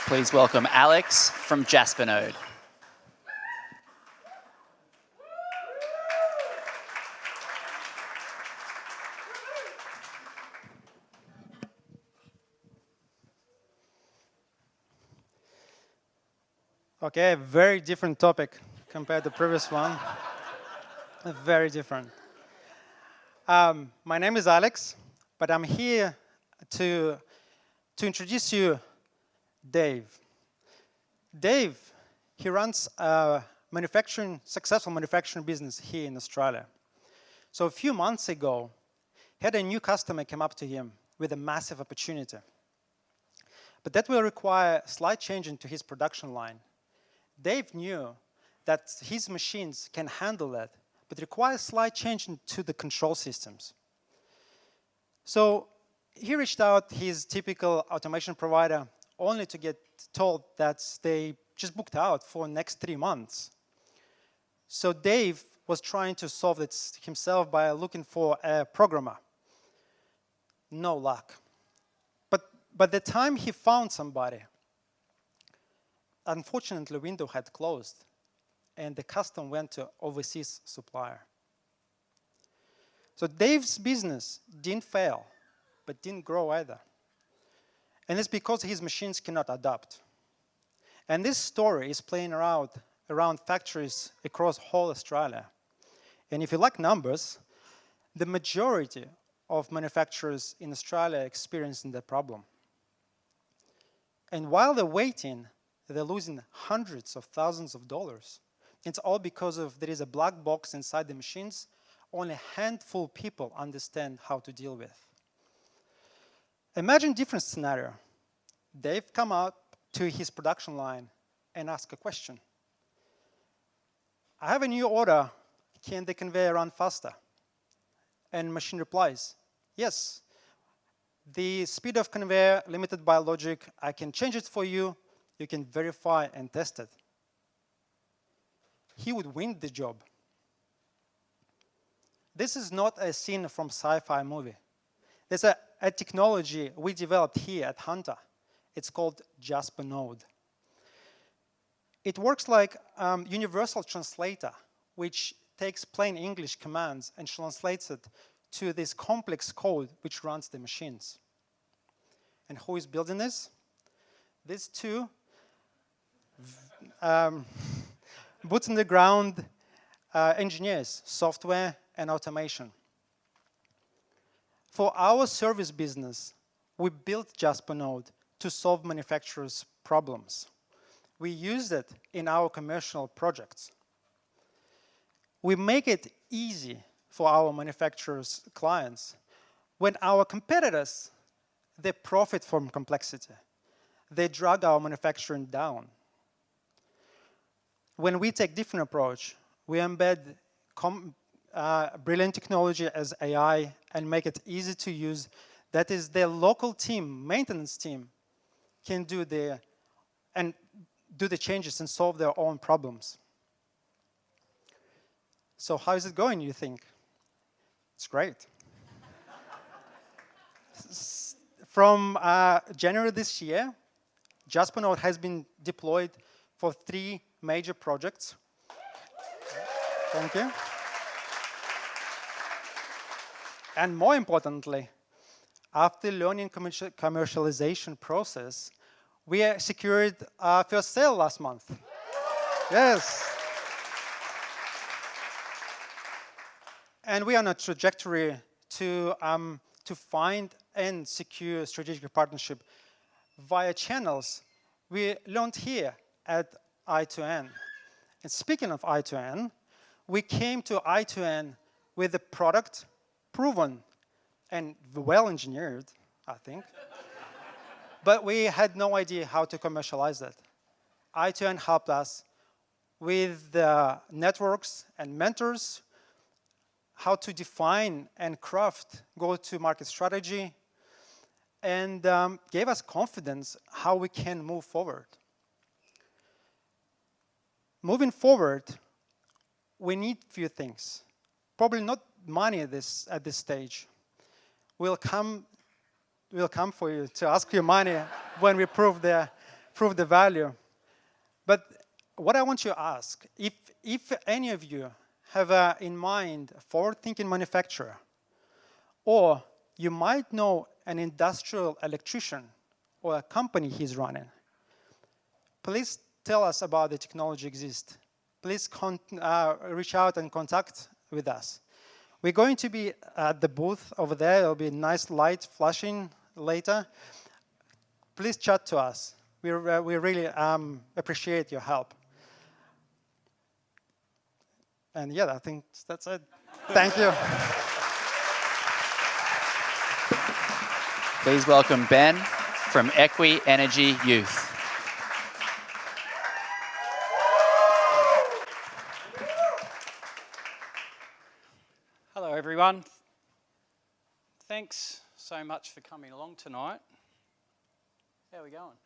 Please welcome Alex from JasperNode. Okay, very different topic compared to the previous one. Very different. My name is Alex, but I'm here to introduce you Dave. Dave, he runs a successful manufacturing business here in Australia. So a few months ago, he had a new customer come up to him with a massive opportunity. But that will require a slight change into his production line. Dave knew that his machines can handle that, but requires slight change into the control systems. So he reached out to his typical automation provider only to get told that they just booked out for the next 3 months. So Dave was trying to solve it himself by looking for a programmer. No luck. But by the time he found somebody, unfortunately, the window had closed, and the custom went to overseas supplier. So Dave's business didn't fail, but didn't grow either. And it's because his machines cannot adapt. And this story is playing around factories across whole Australia. And if you like numbers, the majority of manufacturers in Australia are experiencing that problem. And while they're waiting, they're losing hundreds of thousands of dollars. It's all because there is a black box inside the machines only a handful of people understand how to deal with. Imagine a different scenario. Dave come up to his production line and ask a question. I have a new order. Can the conveyor run faster? And machine replies, yes. The speed of conveyor limited by logic. I can change it for you. You can verify and test it. He would win the job. This is not a scene from sci-fi movie. There's a technology we developed here at Hunter. It's called JasperNode. It works like universal translator, which takes plain English commands and translates it to this complex code which runs the machines. And who is building this? These two boots on the ground engineers, software and automation. For our service business, we built JasperNode to solve manufacturers' problems. We use it in our commercial projects. We make it easy for our manufacturers' clients. When our competitors, they profit from complexity. They drag our manufacturing down. When we take different approach, we embed brilliant technology as AI and make it easy to use. That is, the local team, maintenance team, can do the changes and solve their own problems. So how is it going, you think? It's great. From January this year, JasperNode has been deployed for 3 major projects. Thank you. And more importantly, after learning commercialization process, we secured our first sale last month. Yes. And we are on a trajectory to find and secure strategic partnership via channels we learned here at I2N. And speaking of I2N, we came to I2N with a product proven and well-engineered, I think. But we had no idea how to commercialize it. I2N helped us with the networks and mentors, how to define and craft go-to-market strategy, and gave us confidence how we can move forward. Moving forward, we need few things. Probably not money at this stage. We'll come for you to ask you money when we prove the value. But what I want you to ask, if any of you have in mind a forward-thinking manufacturer, or you might know an industrial electrician or a company he's running, please tell us about the technology exists. Please reach out and contact with us. We're going to be at the booth over there. There'll be a nice light flashing later. Please chat to us. We really appreciate your help. And yeah, I think that's it. Thank you. Please welcome Ben from Equi Energy Youth. Hello, everyone. Thanks so much for coming along tonight. How are we going?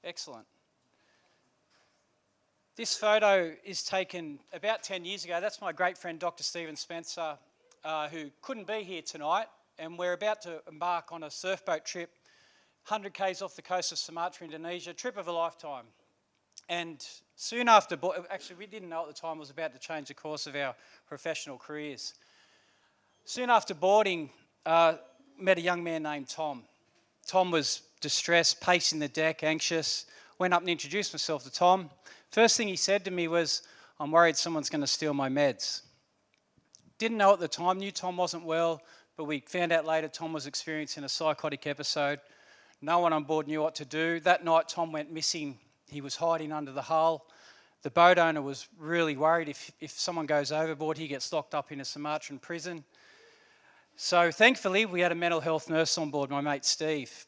Excellent. This photo is taken about 10 years ago. That's my great friend, Dr. Stephen Spencer, who couldn't be here tonight. And we're about to embark on a surfboat trip, 100 k's off the coast of Sumatra, Indonesia, trip of a lifetime. And soon after, actually we didn't know at the time it was about to change the course of our professional careers. Soon after boarding, met a young man named Tom. Tom was distressed, pacing the deck, anxious. Went up and introduced myself to Tom. First thing he said to me was, "I'm worried someone's going to steal my meds." Didn't know at the time, knew Tom wasn't well, but we found out later Tom was experiencing a psychotic episode. No one on board knew what to do. That night Tom went missing. He was hiding under the hull. The boat owner was really worried if someone goes overboard, he gets locked up in a Sumatran prison. So thankfully we had a mental health nurse on board, my mate Steve.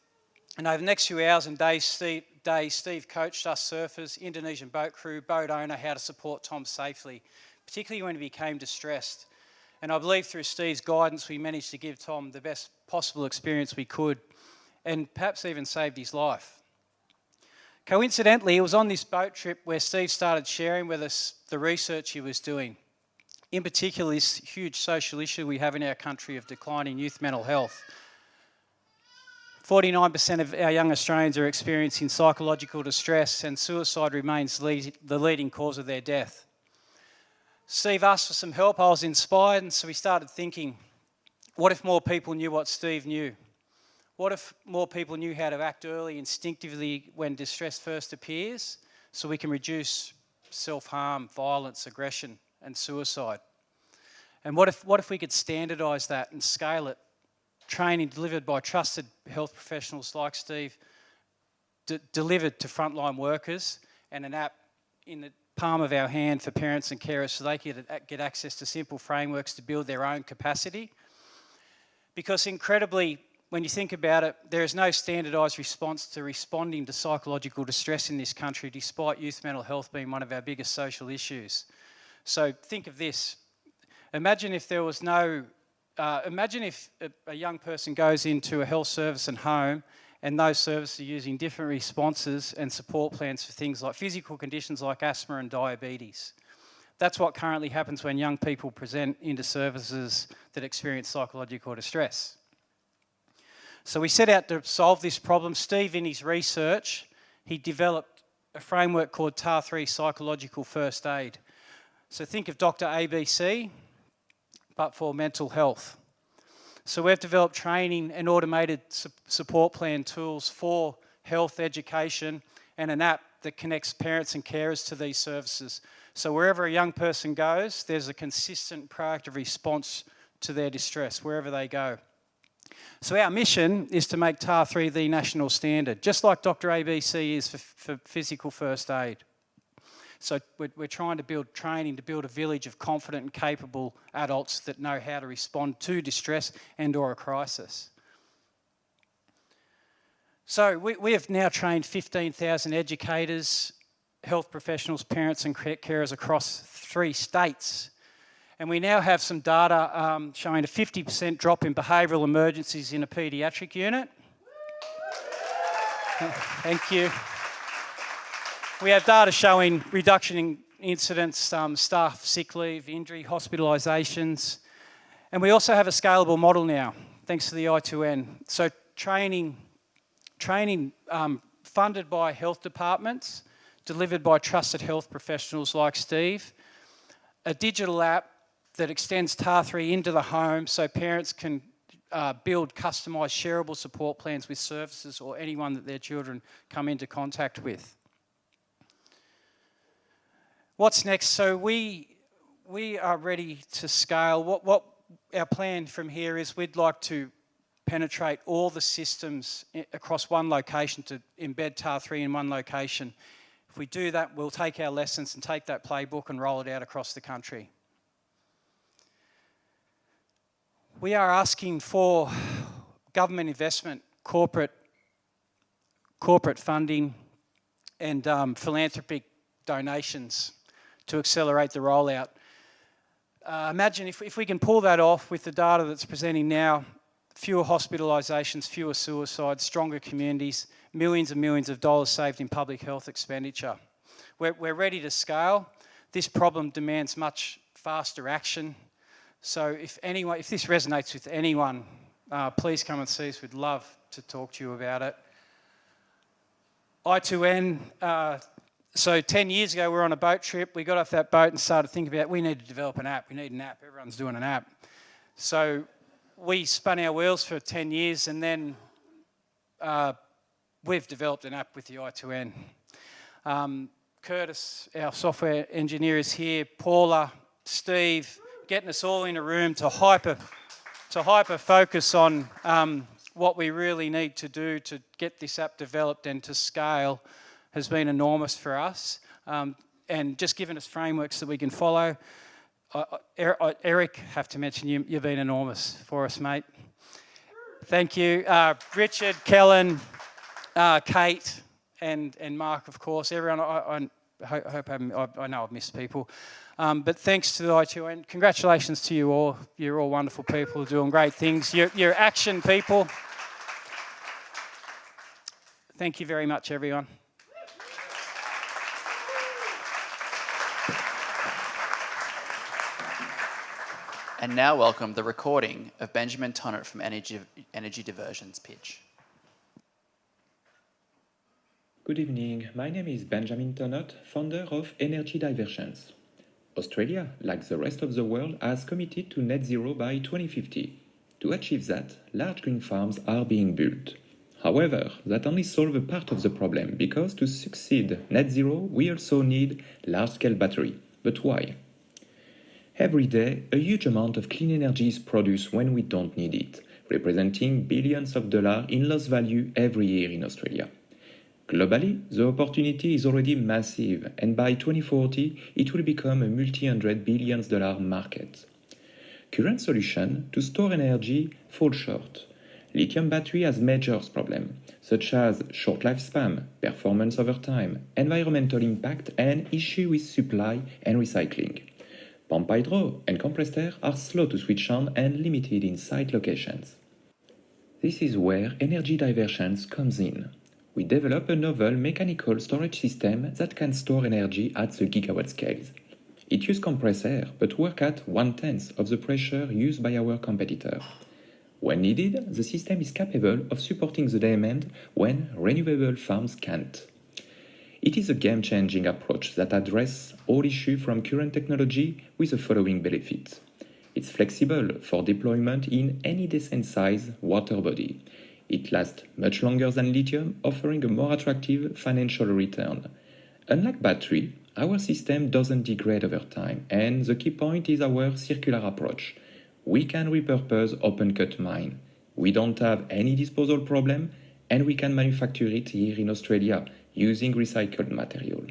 And over the next few hours and days, Steve coached us surfers, Indonesian boat crew, boat owner, how to support Tom safely, particularly when he became distressed. And I believe through Steve's guidance, we managed to give Tom the best possible experience we could, and perhaps even saved his life. Coincidentally, it was on this boat trip where Steve started sharing with us the research he was doing. In particular, this huge social issue we have in our country of declining youth mental health. 49% of our young Australians are experiencing psychological distress, and suicide remains the leading cause of their death. Steve asked for some help. I was inspired, and so we started thinking, what if more people knew what Steve knew? What if more people knew how to act early, instinctively, when distress first appears, so we can reduce self-harm, violence, aggression, and suicide? And what if we could standardise that and scale it? Training delivered by trusted health professionals like Steve, delivered to frontline workers, and an app in the palm of our hand for parents and carers so they could get access to simple frameworks to build their own capacity. Because incredibly, when you think about it, there is no standardised response to responding to psychological distress in this country, despite youth mental health being one of our biggest social issues. So think of this. Imagine if there was no... imagine if a young person goes into a health service and home, and those services are using different responses and support plans for things like physical conditions like asthma and diabetes. That's what currently happens when young people present into services that experience psychological distress. So we set out to solve this problem. Steve, in his research, he developed a framework called TAR3 Psychological First Aid. So think of Dr. ABC, but for mental health. So we've developed training and automated support plan tools for health education and an app that connects parents and carers to these services. So wherever a young person goes, there's a consistent proactive response to their distress, wherever they go. So our mission is to make TAR3 the national standard, just like Dr. ABC is for physical first aid. So we're trying to build training to build a village of confident and capable adults that know how to respond to distress and or a crisis. So we have now trained 15,000 educators, health professionals, parents and carers across 3 states. And we now have some data showing a 50% drop in behavioural emergencies in a paediatric unit. Thank you. We have data showing reduction in incidents, staff sick leave, injury, hospitalisations. And we also have a scalable model now, thanks to the I2N. So training funded by health departments, delivered by trusted health professionals like Steve, a digital app that extends TAR3 into the home so parents can build customised shareable support plans with services or anyone that their children come into contact with. What's next? So we are ready to scale. What our plan from here is we'd like to penetrate all the systems across one location, to embed TAR3 in one location. If we do that, we'll take our lessons and take that playbook and roll it out across the country. We are asking for government investment, corporate funding and philanthropic donations to accelerate the rollout. Imagine if we can pull that off with the data that's presenting now, fewer hospitalisations, fewer suicides, stronger communities, millions and millions of dollars saved in public health expenditure. We're ready to scale. This problem demands much faster action. So if this resonates with anyone, please come and see us. We'd love to talk to you about it. I2N, so 10 years ago, we were on a boat trip. We got off that boat and started thinking about, we need to develop an app. We need an app. Everyone's doing an app. So we spun our wheels for 10 years and then we've developed an app with the I2N. Curtis, our software engineer, is here. Paula, Steve, getting us all in a room to hyper focus on what we really need to do to get this app developed and to scale has been enormous for us, and just given us frameworks that we can follow. Eric, have to mention you've been enormous for us, mate. Thank you. Richard, Kellen, Kate, and Mark, of course. Everyone, I know I've missed people. But thanks to the I2N. Congratulations to you all. You're all wonderful people doing great things. You're action people. Thank you very much, everyone. And now welcome the recording of Benjamin Tonnott from Energy Diversions pitch. Good evening, my name is Benjamin Tonnott, founder of Energy Diversions. Australia, like the rest of the world, has committed to net zero by 2050. To achieve that, large green farms are being built. However, that only solves a part of the problem, because to succeed net zero, we also need large-scale battery. But why? Every day, a huge amount of clean energy is produced when we don't need it, representing billions of dollars in lost value every year in Australia. Globally, the opportunity is already massive, and by 2040, it will become a multi-hundred billions dollar market. Current solutions to store energy fall short. Lithium battery has major problems, such as short lifespan, performance over time, environmental impact, and issue with supply and recycling. Pump hydro and compressed air are slow to switch on and limited in site locations. This is where Energy Diversions comes in. We develop a novel mechanical storage system that can store energy at the gigawatt scales. It uses compressed air, but works at 1/10 of the pressure used by our competitor. When needed, the system is capable of supporting the demand when renewable farms can't. It is a game-changing approach that addresses all issues from current technology with the following benefits. It's flexible for deployment in any decent size water body. It lasts much longer than lithium, offering a more attractive financial return. Unlike battery, our system doesn't degrade over time, and the key point is our circular approach. We can repurpose open-cut mine. We don't have any disposal problem, and we can manufacture it here in Australia using recycled material.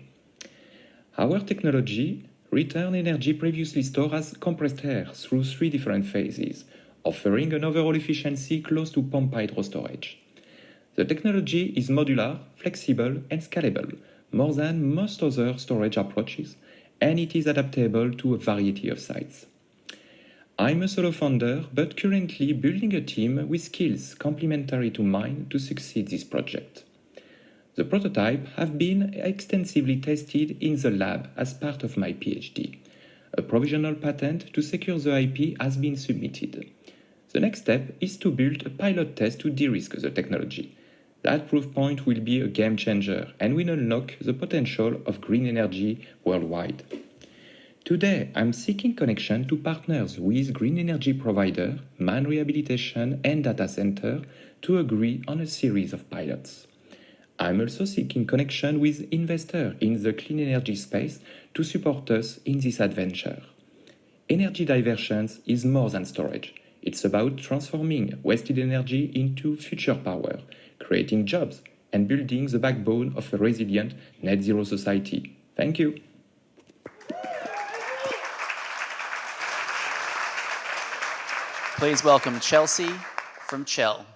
Our technology returns energy previously stored as compressed air through 3 different phases, offering an overall efficiency close to pump hydro storage. The technology is modular, flexible, and scalable, more than most other storage approaches, and it is adaptable to a variety of sites. I'm a solo founder, but currently building a team with skills complementary to mine to succeed this project. The prototype have been extensively tested in the lab as part of my PhD. A provisional patent to secure the IP has been submitted. The next step is to build a pilot test to de-risk the technology. That proof point will be a game changer and will unlock the potential of green energy worldwide. Today, I'm seeking connection to partners with green energy provider, mine rehabilitation, and data center to agree on a series of pilots. I'm also seeking connection with investors in the clean energy space to support us in this adventure. Energy Diversions is more than storage. It's about transforming wasted energy into future power, creating jobs, and building the backbone of a resilient net zero society. Thank you. Please welcome Chelsea from Chell.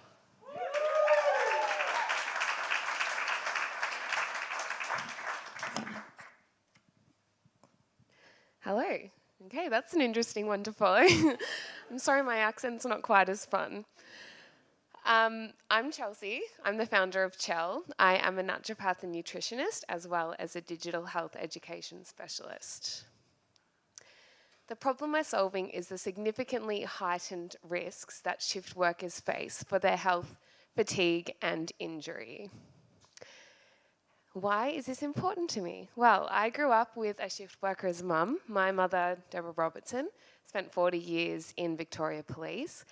Hello. Okay, that's an interesting one to follow. I'm sorry my accent's not quite as fun. I'm Chelsea. I'm the founder of Chell. I am a naturopath and nutritionist, as well as a digital health education specialist. The problem we're solving is the significantly heightened risks that shift workers face for their health, fatigue, and injury. Why is this important to me? Well, I grew up with a shift worker's mum. My mother, Deborah Robertson, spent 40 years in Victoria Police.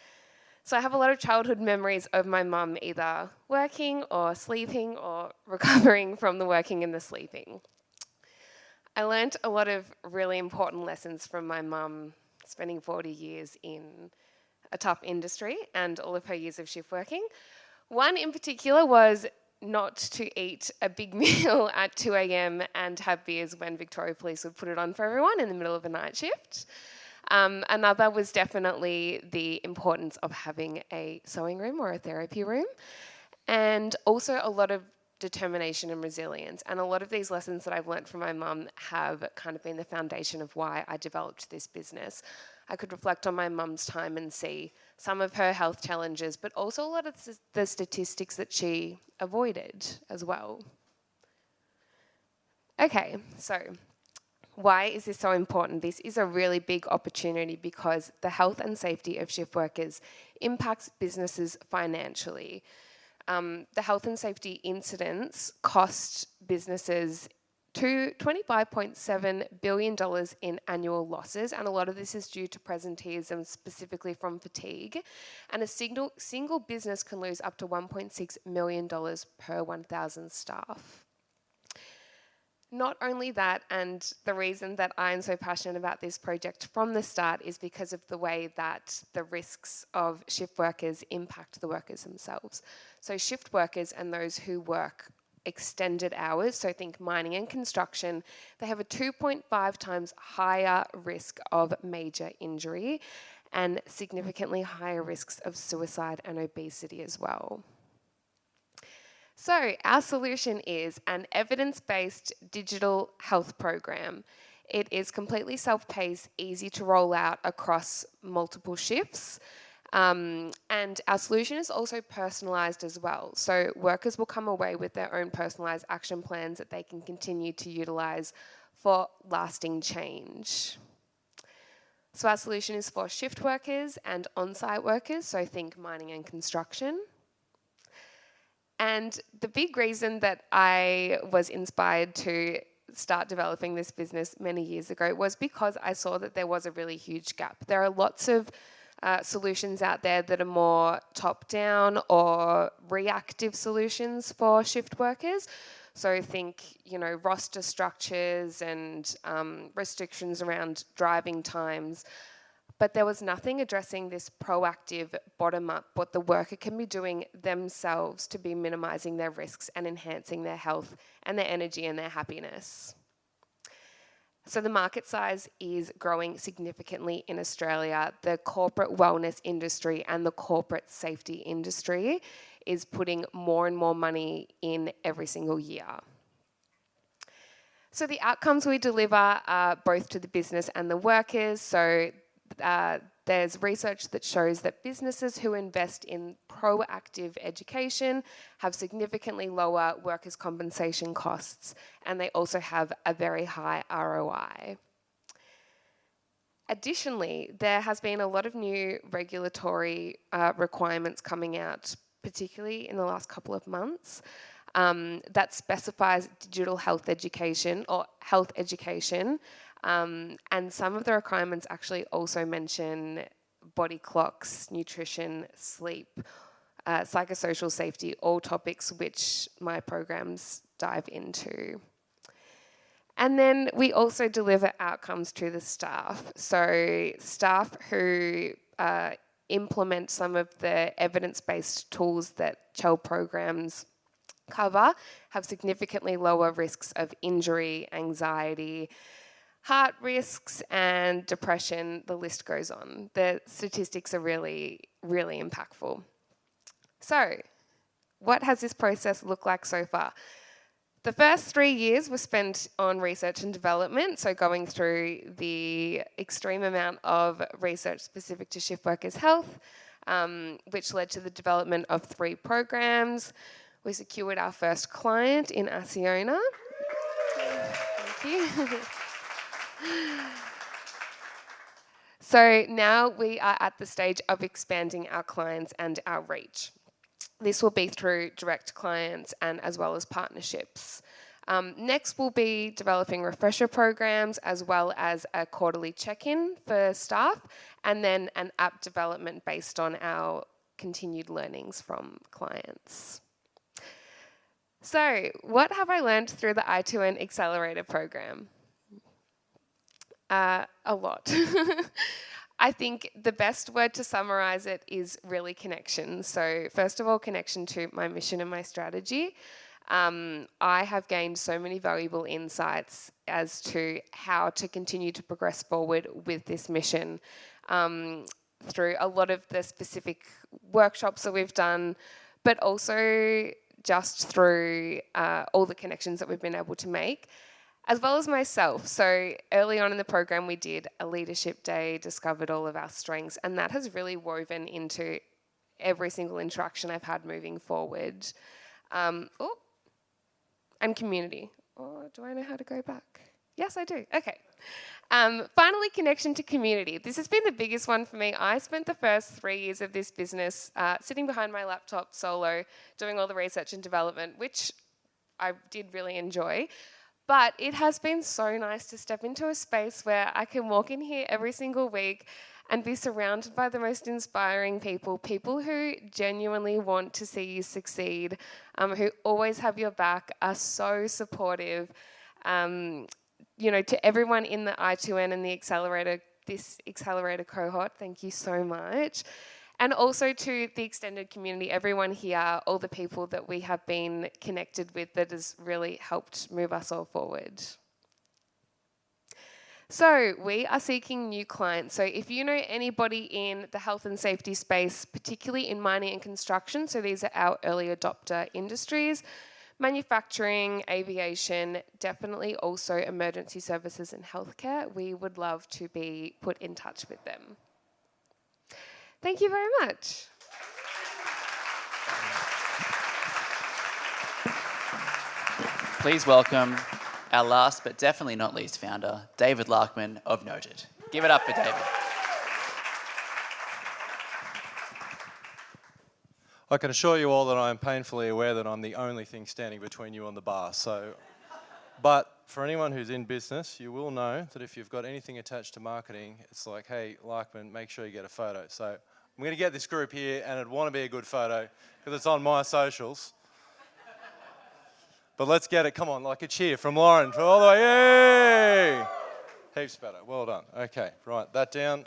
So I have a lot of childhood memories of my mum either working or sleeping or recovering from the working and the sleeping. I learnt a lot of really important lessons from my mum spending 40 years in a tough industry and all of her years of shift working. One in particular was not to eat a big meal at 2 a.m. and have beers when Victoria Police would put it on for everyone in the middle of a night shift. Another was definitely the importance of having a sewing room or a therapy room, and also a lot of determination and resilience. And a lot of these lessons that I've learnt from my mum have kind of been the foundation of why I developed this business. I could reflect on my mum's time and see some of her health challenges, but also a lot of the statistics that she avoided as well. Okay, so why is this so important? This is a really big opportunity because the health and safety of shift workers impacts businesses financially. The health and safety incidents cost businesses $25.7 billion in annual losses, and a lot of this is due to presenteeism, specifically from fatigue. And a single business can lose up to $1.6 million per 1,000 staff. Not only that, and the reason that I'm so passionate about this project from the start is because of the way that the risks of shift workers impact the workers themselves. So shift workers and those who work extended hours, so think mining and construction, they have a 2.5 times higher risk of major injury and significantly higher risks of suicide and obesity as well. So our solution is an evidence-based digital health program. It is completely self-paced, easy to roll out across multiple shifts. And our solution is also personalised as well. So workers will come away with their own personalised action plans that they can continue to utilise for lasting change. So our solution is for shift workers and on-site workers, so think mining and construction. And the big reason that I was inspired to start developing this business many years ago was because I saw that there was a really huge gap. There are lots of solutions out there that are more top-down or reactive solutions for shift workers. So think, roster structures and restrictions around driving times. But there was nothing addressing this proactive bottom-up, what the worker can be doing themselves to be minimising their risks and enhancing their health and their energy and their happiness. So the market size is growing significantly in Australia. The corporate wellness industry and the corporate safety industry is putting more and more money in every single year. So the outcomes we deliver are both to the business and the workers. So there's research that shows that businesses who invest in proactive education have significantly lower workers' compensation costs, and they also have a very high ROI. Additionally, there has been a lot of new regulatory requirements coming out, particularly in the last couple of months, that specifies digital health education or health education. And some of the requirements actually also mention body clocks, nutrition, sleep, psychosocial safety, all topics which my programs dive into. And then we also deliver outcomes to the staff. So staff who implement some of the evidence-based tools that CHEL programs cover have significantly lower risks of injury, anxiety, heart risks and depression, the list goes on. The statistics are really, really impactful. So, what has this process looked like so far? The first 3 years were spent on research and development, so going through the extreme amount of research specific to shift workers' health, which led to the development of 3 programs. We secured our first client in Asiona. Thank you. So now we are at the stage of expanding our clients and our reach. This will be through direct clients and as well as partnerships. Next, we'll be developing refresher programs as well as a quarterly check-in for staff, and then an app development based on our continued learnings from clients. So, what have I learned through the I2N Accelerator program? A lot. I think the best word to summarize it is really connection. So first of all, connection to my mission and my strategy. I have gained so many valuable insights as to how to continue to progress forward with this mission through a lot of the specific workshops that we've done, but also just through all the connections that we've been able to make, as well as myself. So early on in the program, we did a leadership day, discovered all of our strengths, and that has really woven into every single interaction I've had moving forward. And community. Oh, do I know how to go back? Yes, I do. Okay. Finally, connection to community. This has been the biggest one for me. I spent the first 3 years of this business sitting behind my laptop solo, doing all the research and development, which I did really enjoy. But it has been so nice to step into a space where I can walk in here every single week and be surrounded by the most inspiring people who genuinely want to see you succeed, who always have your back, are so supportive. You know, to everyone in the I2N and the accelerator, this accelerator cohort, thank you so much. And also to the extended community, everyone here, all the people that we have been connected with that has really helped move us all forward. So we are seeking new clients. So if you know anybody in the health and safety space, particularly in mining and construction, so these are our early adopter industries, manufacturing, aviation, definitely also emergency services and healthcare, we would love to be put in touch with them. Thank you very much. Please welcome our last but definitely not least founder, David Larkman of Noted. Give it up for David. I can assure you all that I am painfully aware that I'm the only thing standing between you and the bar. But for anyone who's in business, you will know that if you've got anything attached to marketing, it's like, hey, Larkman, make sure you get a photo. So I'm going to get this group here, and it'd want to be a good photo because it's on my socials. But let's get it. Come on, like a cheer from Lauren for all the way. Yay! Heaps better. Well done. Okay, write that down.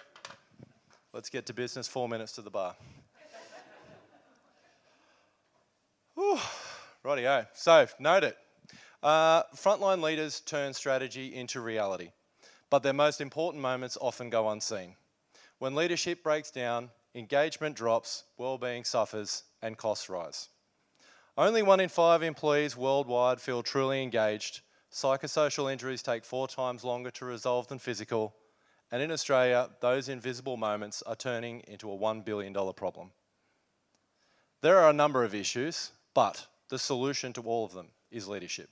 Let's get to business. 4 minutes to the bar. Whew. Rightio. So, note it. Frontline leaders turn strategy into reality, but their most important moments often go unseen. When leadership breaks down, engagement drops, well-being suffers, and costs rise. Only 1 in 5 employees worldwide feel truly engaged. Psychosocial injuries take 4 times longer to resolve than physical. And in Australia, those invisible moments are turning into a $1 billion problem. There are a number of issues, but the solution to all of them is leadership.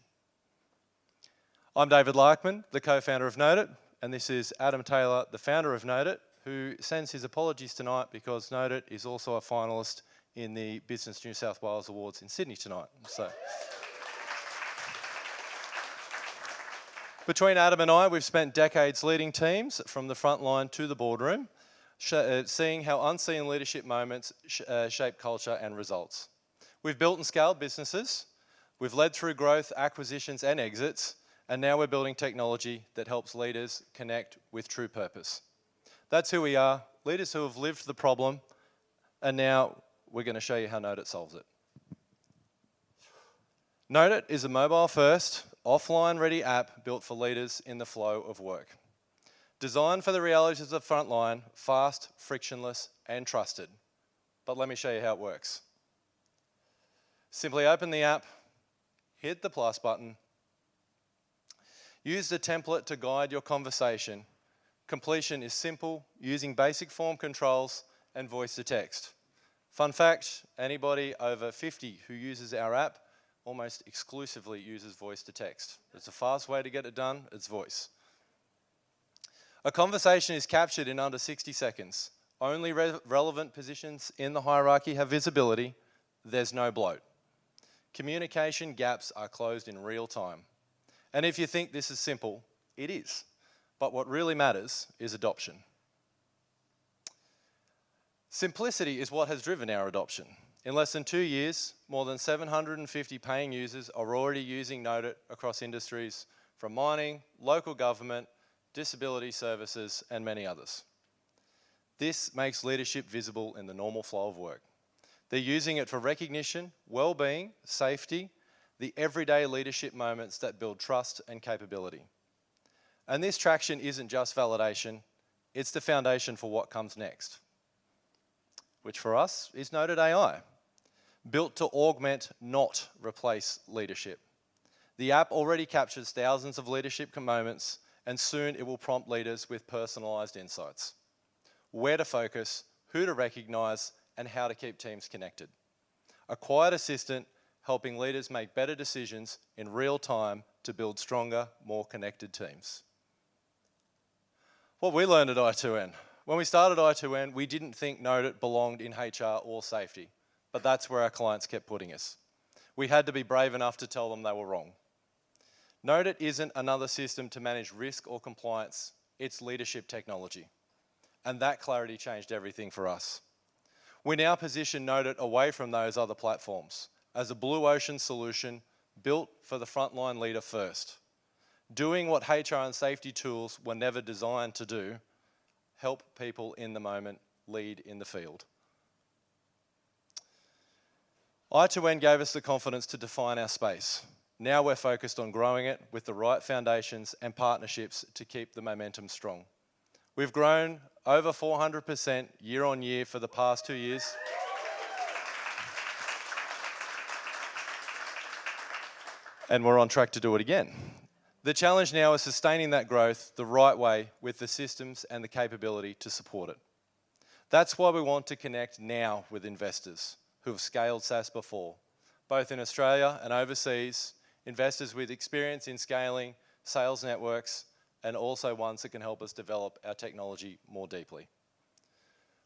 I'm David Larkman, the co-founder of Noted, and this is Adam Taylor, the founder of Noted, who sends his apologies tonight because Noted is also a finalist in the Business New South Wales Awards in Sydney tonight. So, between Adam and I, we've spent decades leading teams from the front line to the boardroom, seeing how unseen leadership moments shape culture and results. We've built and scaled businesses, we've led through growth, acquisitions and exits, and now we're building technology that helps leaders connect with true purpose. That's who we are, leaders who have lived the problem, and now we're going to show you how Noted solves it. Noted is a mobile-first, offline-ready app built for leaders in the flow of work. Designed for the realities of the front line, fast, frictionless, and trusted. But let me show you how it works. Simply open the app, hit the plus button, use the template to guide your conversation. Completion is simple, using basic form controls and voice to text. Fun fact, anybody over 50 who uses our app almost exclusively uses voice to text. It's a fast way to get it done, it's voice. A conversation is captured in under 60 seconds. Only relevant positions in the hierarchy have visibility. There's no bloat. Communication gaps are closed in real time. And if you think this is simple, it is. But what really matters is adoption. Simplicity is what has driven our adoption. In less than 2 years, more than 750 paying users are already using Node across industries from mining, local government, disability services, and many others. This makes leadership visible in the normal flow of work. They're using it for recognition, well-being, safety, the everyday leadership moments that build trust and capability. And this traction isn't just validation, it's the foundation for what comes next, which for us is Node AI, built to augment, not replace leadership. The app already captures thousands of leadership moments, and soon it will prompt leaders with personalized insights. Where to focus, who to recognize, and how to keep teams connected. A quiet assistant helping leaders make better decisions in real time to build stronger, more connected teams. What we learned at I2N. When we started I2N, we didn't think Node belonged in HR or safety, but that's where our clients kept putting us. We had to be brave enough to tell them they were wrong. Node isn't another system to manage risk or compliance, it's leadership technology. And that clarity changed everything for us. We now position Node away from those other platforms as a blue ocean solution built for the frontline leader first. Doing what HR and safety tools were never designed to do, help people in the moment lead in the field. I2N gave us the confidence to define our space. Now we're focused on growing it with the right foundations and partnerships to keep the momentum strong. We've grown over 400% year on year for the past 2 years. And we're on track to do it again. The challenge now is sustaining that growth the right way with the systems and the capability to support it. That's why we want to connect now with investors who have scaled SaaS before, both in Australia and overseas, investors with experience in scaling, sales networks, and also ones that can help us develop our technology more deeply.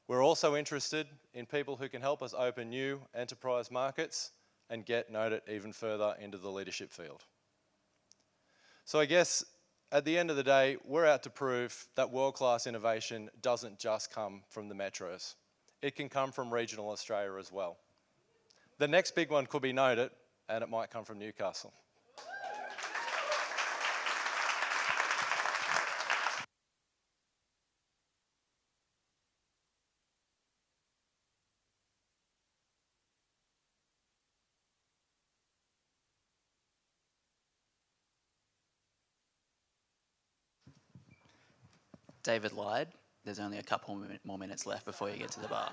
We're also interested in people who can help us open new enterprise markets and get Node even further into the leadership field. So I guess at the end of the day, we're out to prove that world-class innovation doesn't just come from the metros. It can come from regional Australia as well. The next big one could be Node, and it might come from Newcastle. David lied. There's only a couple more minutes left before you get to the bar.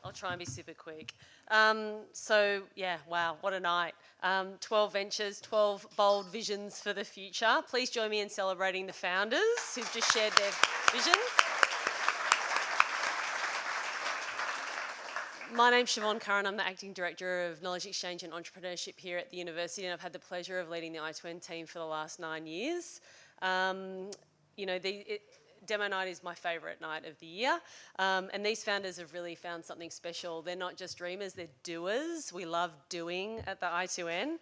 I'll try and be super quick. Yeah, wow, what a night. 12 ventures, 12 bold visions for the future. Please join me in celebrating the founders who've just shared their visions. My name's Siobhan Curran. I'm the Acting Director of Knowledge Exchange and Entrepreneurship here at the university, and I've had the pleasure of leading the I2N team for the last 9 years. Demo night is my favourite night of the year, and these founders have really found something special. They're not just dreamers, they're doers. We love doing at the I2N,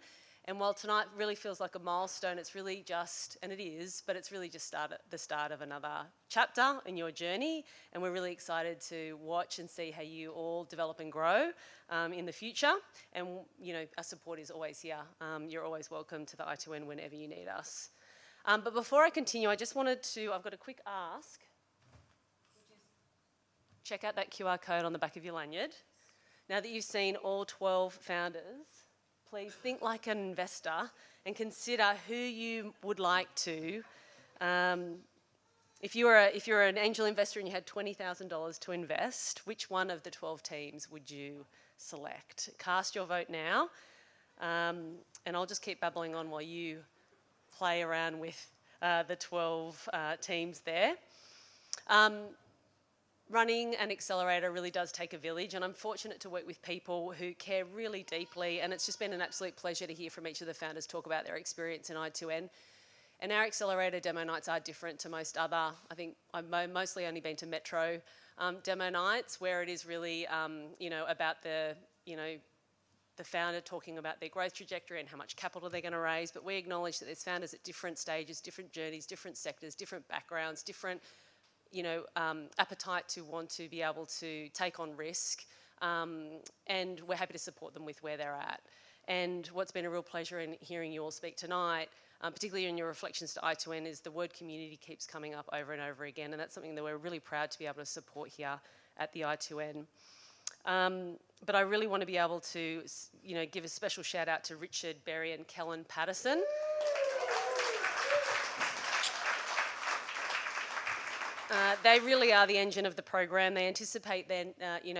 and while tonight really feels like a milestone, it's really just, and it is, but it's really just the start of another chapter in your journey, and we're really excited to watch and see how you all develop and grow in the future, and our support is always here. You're always welcome to the I2N whenever you need us. But before I continue, I just wanted to, I've got a quick ask, which is check out that QR code on the back of your lanyard. Now that you've seen all 12 founders, please think like an investor and consider who you would like to, if you're an angel investor and you had $20,000 to invest, which one of the 12 teams would you select? Cast your vote now, and I'll just keep babbling on while you play around with the 12 teams there. Running an accelerator really does take a village, and I'm fortunate to work with people who care really deeply, and it's just been an absolute pleasure to hear from each of the founders talk about their experience in I2N. And our accelerator demo nights are different to most other, I think I've mostly only been to metro demo nights, where it is really about the founder talking about their growth trajectory and how much capital they're going to raise, but we acknowledge that there's founders at different stages, different journeys, different sectors, different backgrounds, different appetite to want to be able to take on risk, and we're happy to support them with where they're at. And what's been a real pleasure in hearing you all speak tonight, particularly in your reflections to I2N, is the word community keeps coming up over and over again, and that's something that we're really proud to be able to support here at the I2N. But I really want to be able to, give a special shout out to Richard Berry and Kellen Patterson. They really are the engine of the program. They anticipate their,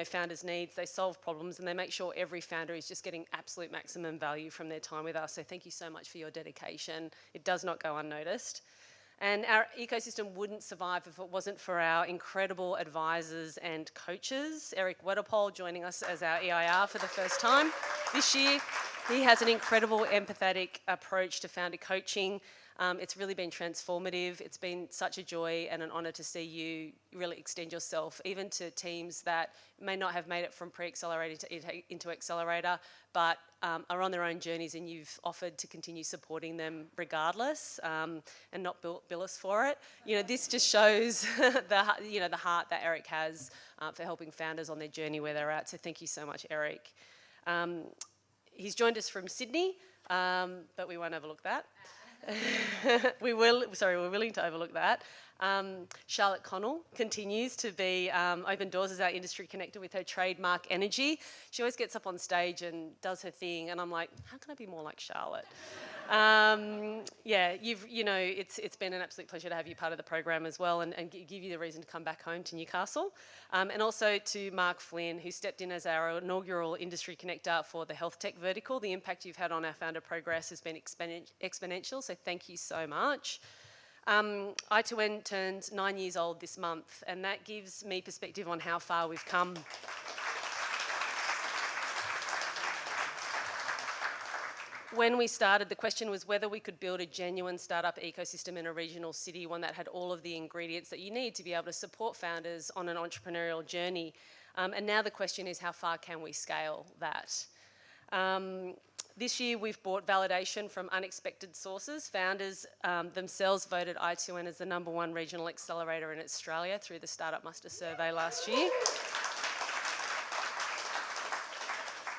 founders' needs, they solve problems, and they make sure every founder is just getting absolute maximum value from their time with us. So thank you so much for your dedication. It does not go unnoticed. And our ecosystem wouldn't survive if it wasn't for our incredible advisors and coaches. Eric Wedderpole joining us as our EIR for the first time this year. He has an incredible empathetic approach to founder coaching. It's really been transformative. It's been such a joy and an honour to see you really extend yourself, even to teams that may not have made it from pre-accelerator into accelerator, but are on their own journeys, and you've offered to continue supporting them regardless, and not bill us for it. This just shows the heart that Eric has for helping founders on their journey where they're at. So thank you so much, Eric. He's joined us from Sydney, but we won't overlook that. We're willing to overlook that. Charlotte Connell continues to be open doors as our industry connector with her trademark energy. She always gets up on stage and does her thing, and I'm like, how can I be more like Charlotte? It's been an absolute pleasure to have you part of the program as well, and give you the reason to come back home to Newcastle. And also to Mark Flynn, who stepped in as our inaugural industry connector for the health tech vertical. The impact you've had on our founder progress has been exponential, so thank you so much. I2N turns 9 years old this month, and that gives me perspective on how far we've come. When we started, the question was whether we could build a genuine startup ecosystem in a regional city, one that had all of the ingredients that you need to be able to support founders on an entrepreneurial journey. And now the question is, how far can we scale that? This year, we've brought validation from unexpected sources. Founders themselves voted I2N as the #1 regional accelerator in Australia through the Startup Muster survey last year.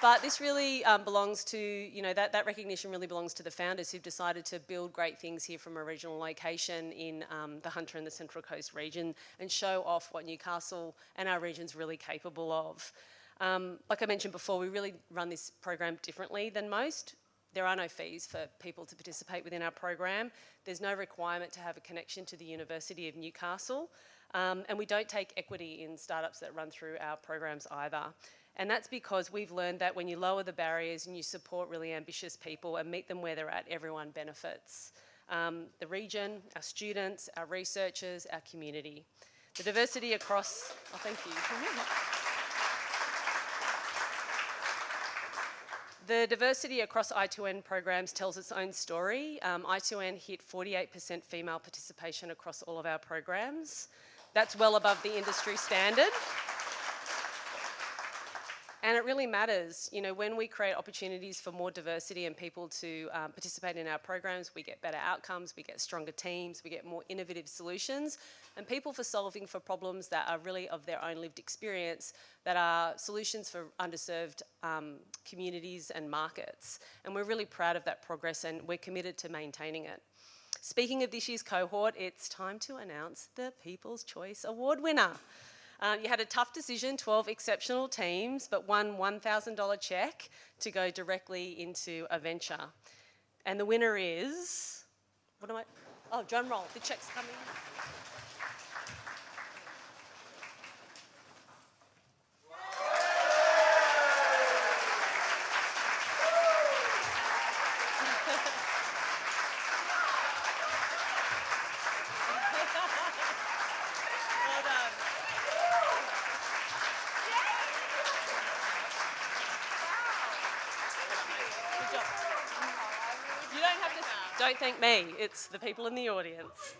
But this really belongs to, that recognition really belongs to the founders who've decided to build great things here from a regional location in the Hunter and the Central Coast region, and show off what Newcastle and our region's really capable of. Like I mentioned before, we really run this program differently than most. There are no fees for people to participate within our program. There's no requirement to have a connection to the University of Newcastle. And we don't take equity in startups that run through our programs either. And that's because we've learned that when you lower the barriers and you support really ambitious people and meet them where they're at, everyone benefits. The region, our students, our researchers, our community. The diversity across, thank you. The diversity across I2N programs tells its own story. I2N hit 48% female participation across all of our programs. That's well above the industry standard. And it really matters, when we create opportunities for more diversity and people to participate in our programs, we get better outcomes, we get stronger teams, we get more innovative solutions, and people for solving for problems that are really of their own lived experience, that are solutions for underserved communities and markets. And we're really proud of that progress, and we're committed to maintaining it. Speaking of this year's cohort, it's time to announce the People's Choice Award winner. You had a tough decision, 12 exceptional teams, but one $1,000 cheque to go directly into a venture. And the winner is, drum roll, the cheque's coming. Don't thank me, it's the people in the audience.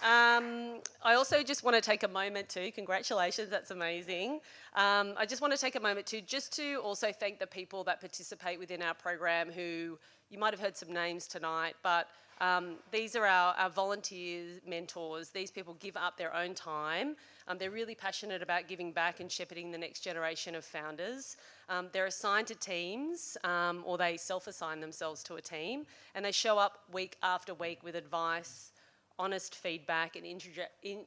I also just want to take a moment to, congratulations, that's amazing. I just want to take a moment to also thank the people that participate within our program who, you might have heard some names tonight, but these are our volunteers, mentors. These people give up their own time. They're really passionate about giving back and shepherding the next generation of founders. They're assigned to teams, or they self-assign themselves to a team, and they show up week after week with advice, honest feedback and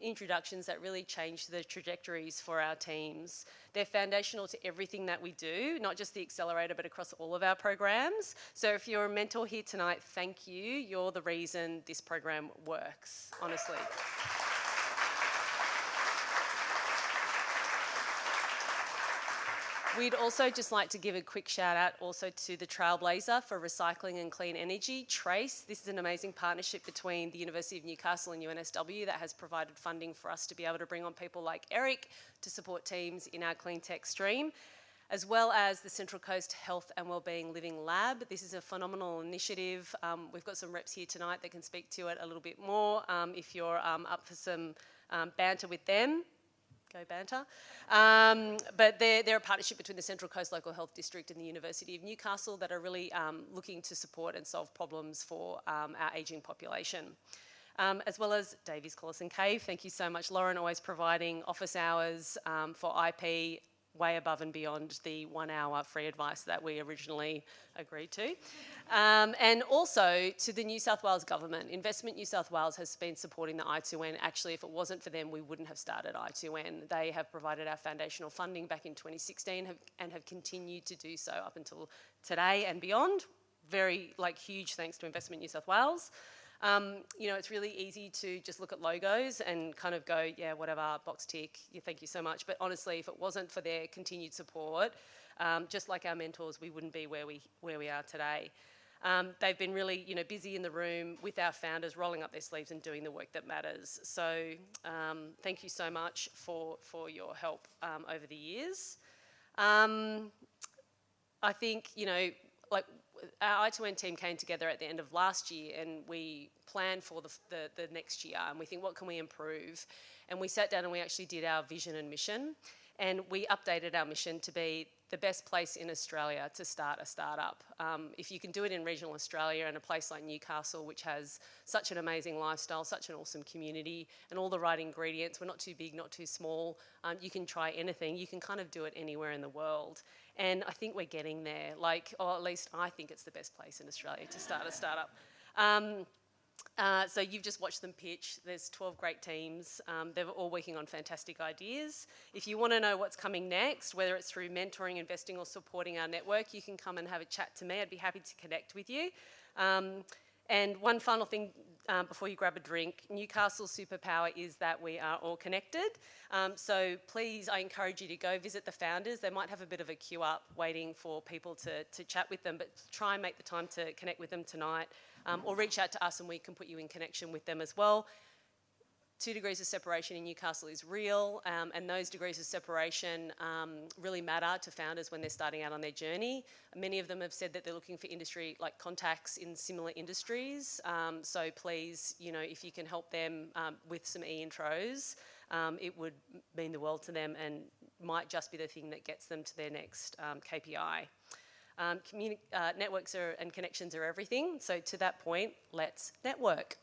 introductions that really change the trajectories for our teams. They're foundational to everything that we do, not just the accelerator, but across all of our programs. So if you're a mentor here tonight, thank you. You're the reason this program works, honestly. We'd also just like to give a quick shout out also to the Trailblazer for recycling and clean energy, Trace. This is an amazing partnership between the University of Newcastle and UNSW that has provided funding for us to be able to bring on people like Eric to support teams in our clean tech stream, as well as the Central Coast Health and Wellbeing Living Lab. This is a phenomenal initiative. We've got some reps here tonight that can speak to it a little bit more if you're up for some banter with them. GoBanter. But they're a partnership between the Central Coast Local Health District and the University of Newcastle that are really looking to support and solve problems for our ageing population. As well as Davies, Collison Cave. Thank you so much, Lauren, always providing office hours for IP way above and beyond the 1 hour free advice that we originally agreed to. And also to the New South Wales government. Investment New South Wales has been supporting the I2N. Actually, if it wasn't for them, we wouldn't have started I2N. They have provided our foundational funding back in 2016 and have continued to do so up until today and beyond. Very huge thanks to Investment New South Wales. You know, it's really easy to just look at logos and kind of go, yeah, whatever, box tick, thank you so much. But honestly, if it wasn't for their continued support, just like our mentors, we wouldn't be where we are today. They've been really, busy in the room with our founders, rolling up their sleeves and doing the work that matters. So thank you so much for your help over the years. I think, our I2N team came together at the end of last year and we planned for the next year and we think, what can we improve? And we sat down and we actually did our vision and mission, and we updated our mission to be the best place in Australia to start a startup. If you can do it in regional Australia and a place like Newcastle, which has such an amazing lifestyle, such an awesome community and all the right ingredients, we're not too big, not too small, you can try anything, you can kind of do it anywhere in the world. And I think we're getting there, or at least I think it's the best place in Australia to start a startup. So you've just watched them pitch. There's 12 great teams. They're all working on fantastic ideas. If you want to know what's coming next, whether it's through mentoring, investing or supporting our network, you can come and have a chat to me. I'd be happy to connect with you. And one final thing before you grab a drink, Newcastle's superpower is that we are all connected. So please, I encourage you to go visit the founders. They might have a bit of a queue up waiting for people to chat with them, but try and make the time to connect with them tonight. Or reach out to us and we can put you in connection with them as well. 2 degrees of separation in Newcastle is real, and those degrees of separation really matter to founders when they're starting out on their journey. Many of them have said that they're looking for industry, contacts in similar industries. So please, if you can help them with some e-intros, it would mean the world to them and might just be the thing that gets them to their next KPI. Networks and connections are everything. So to that point, let's network.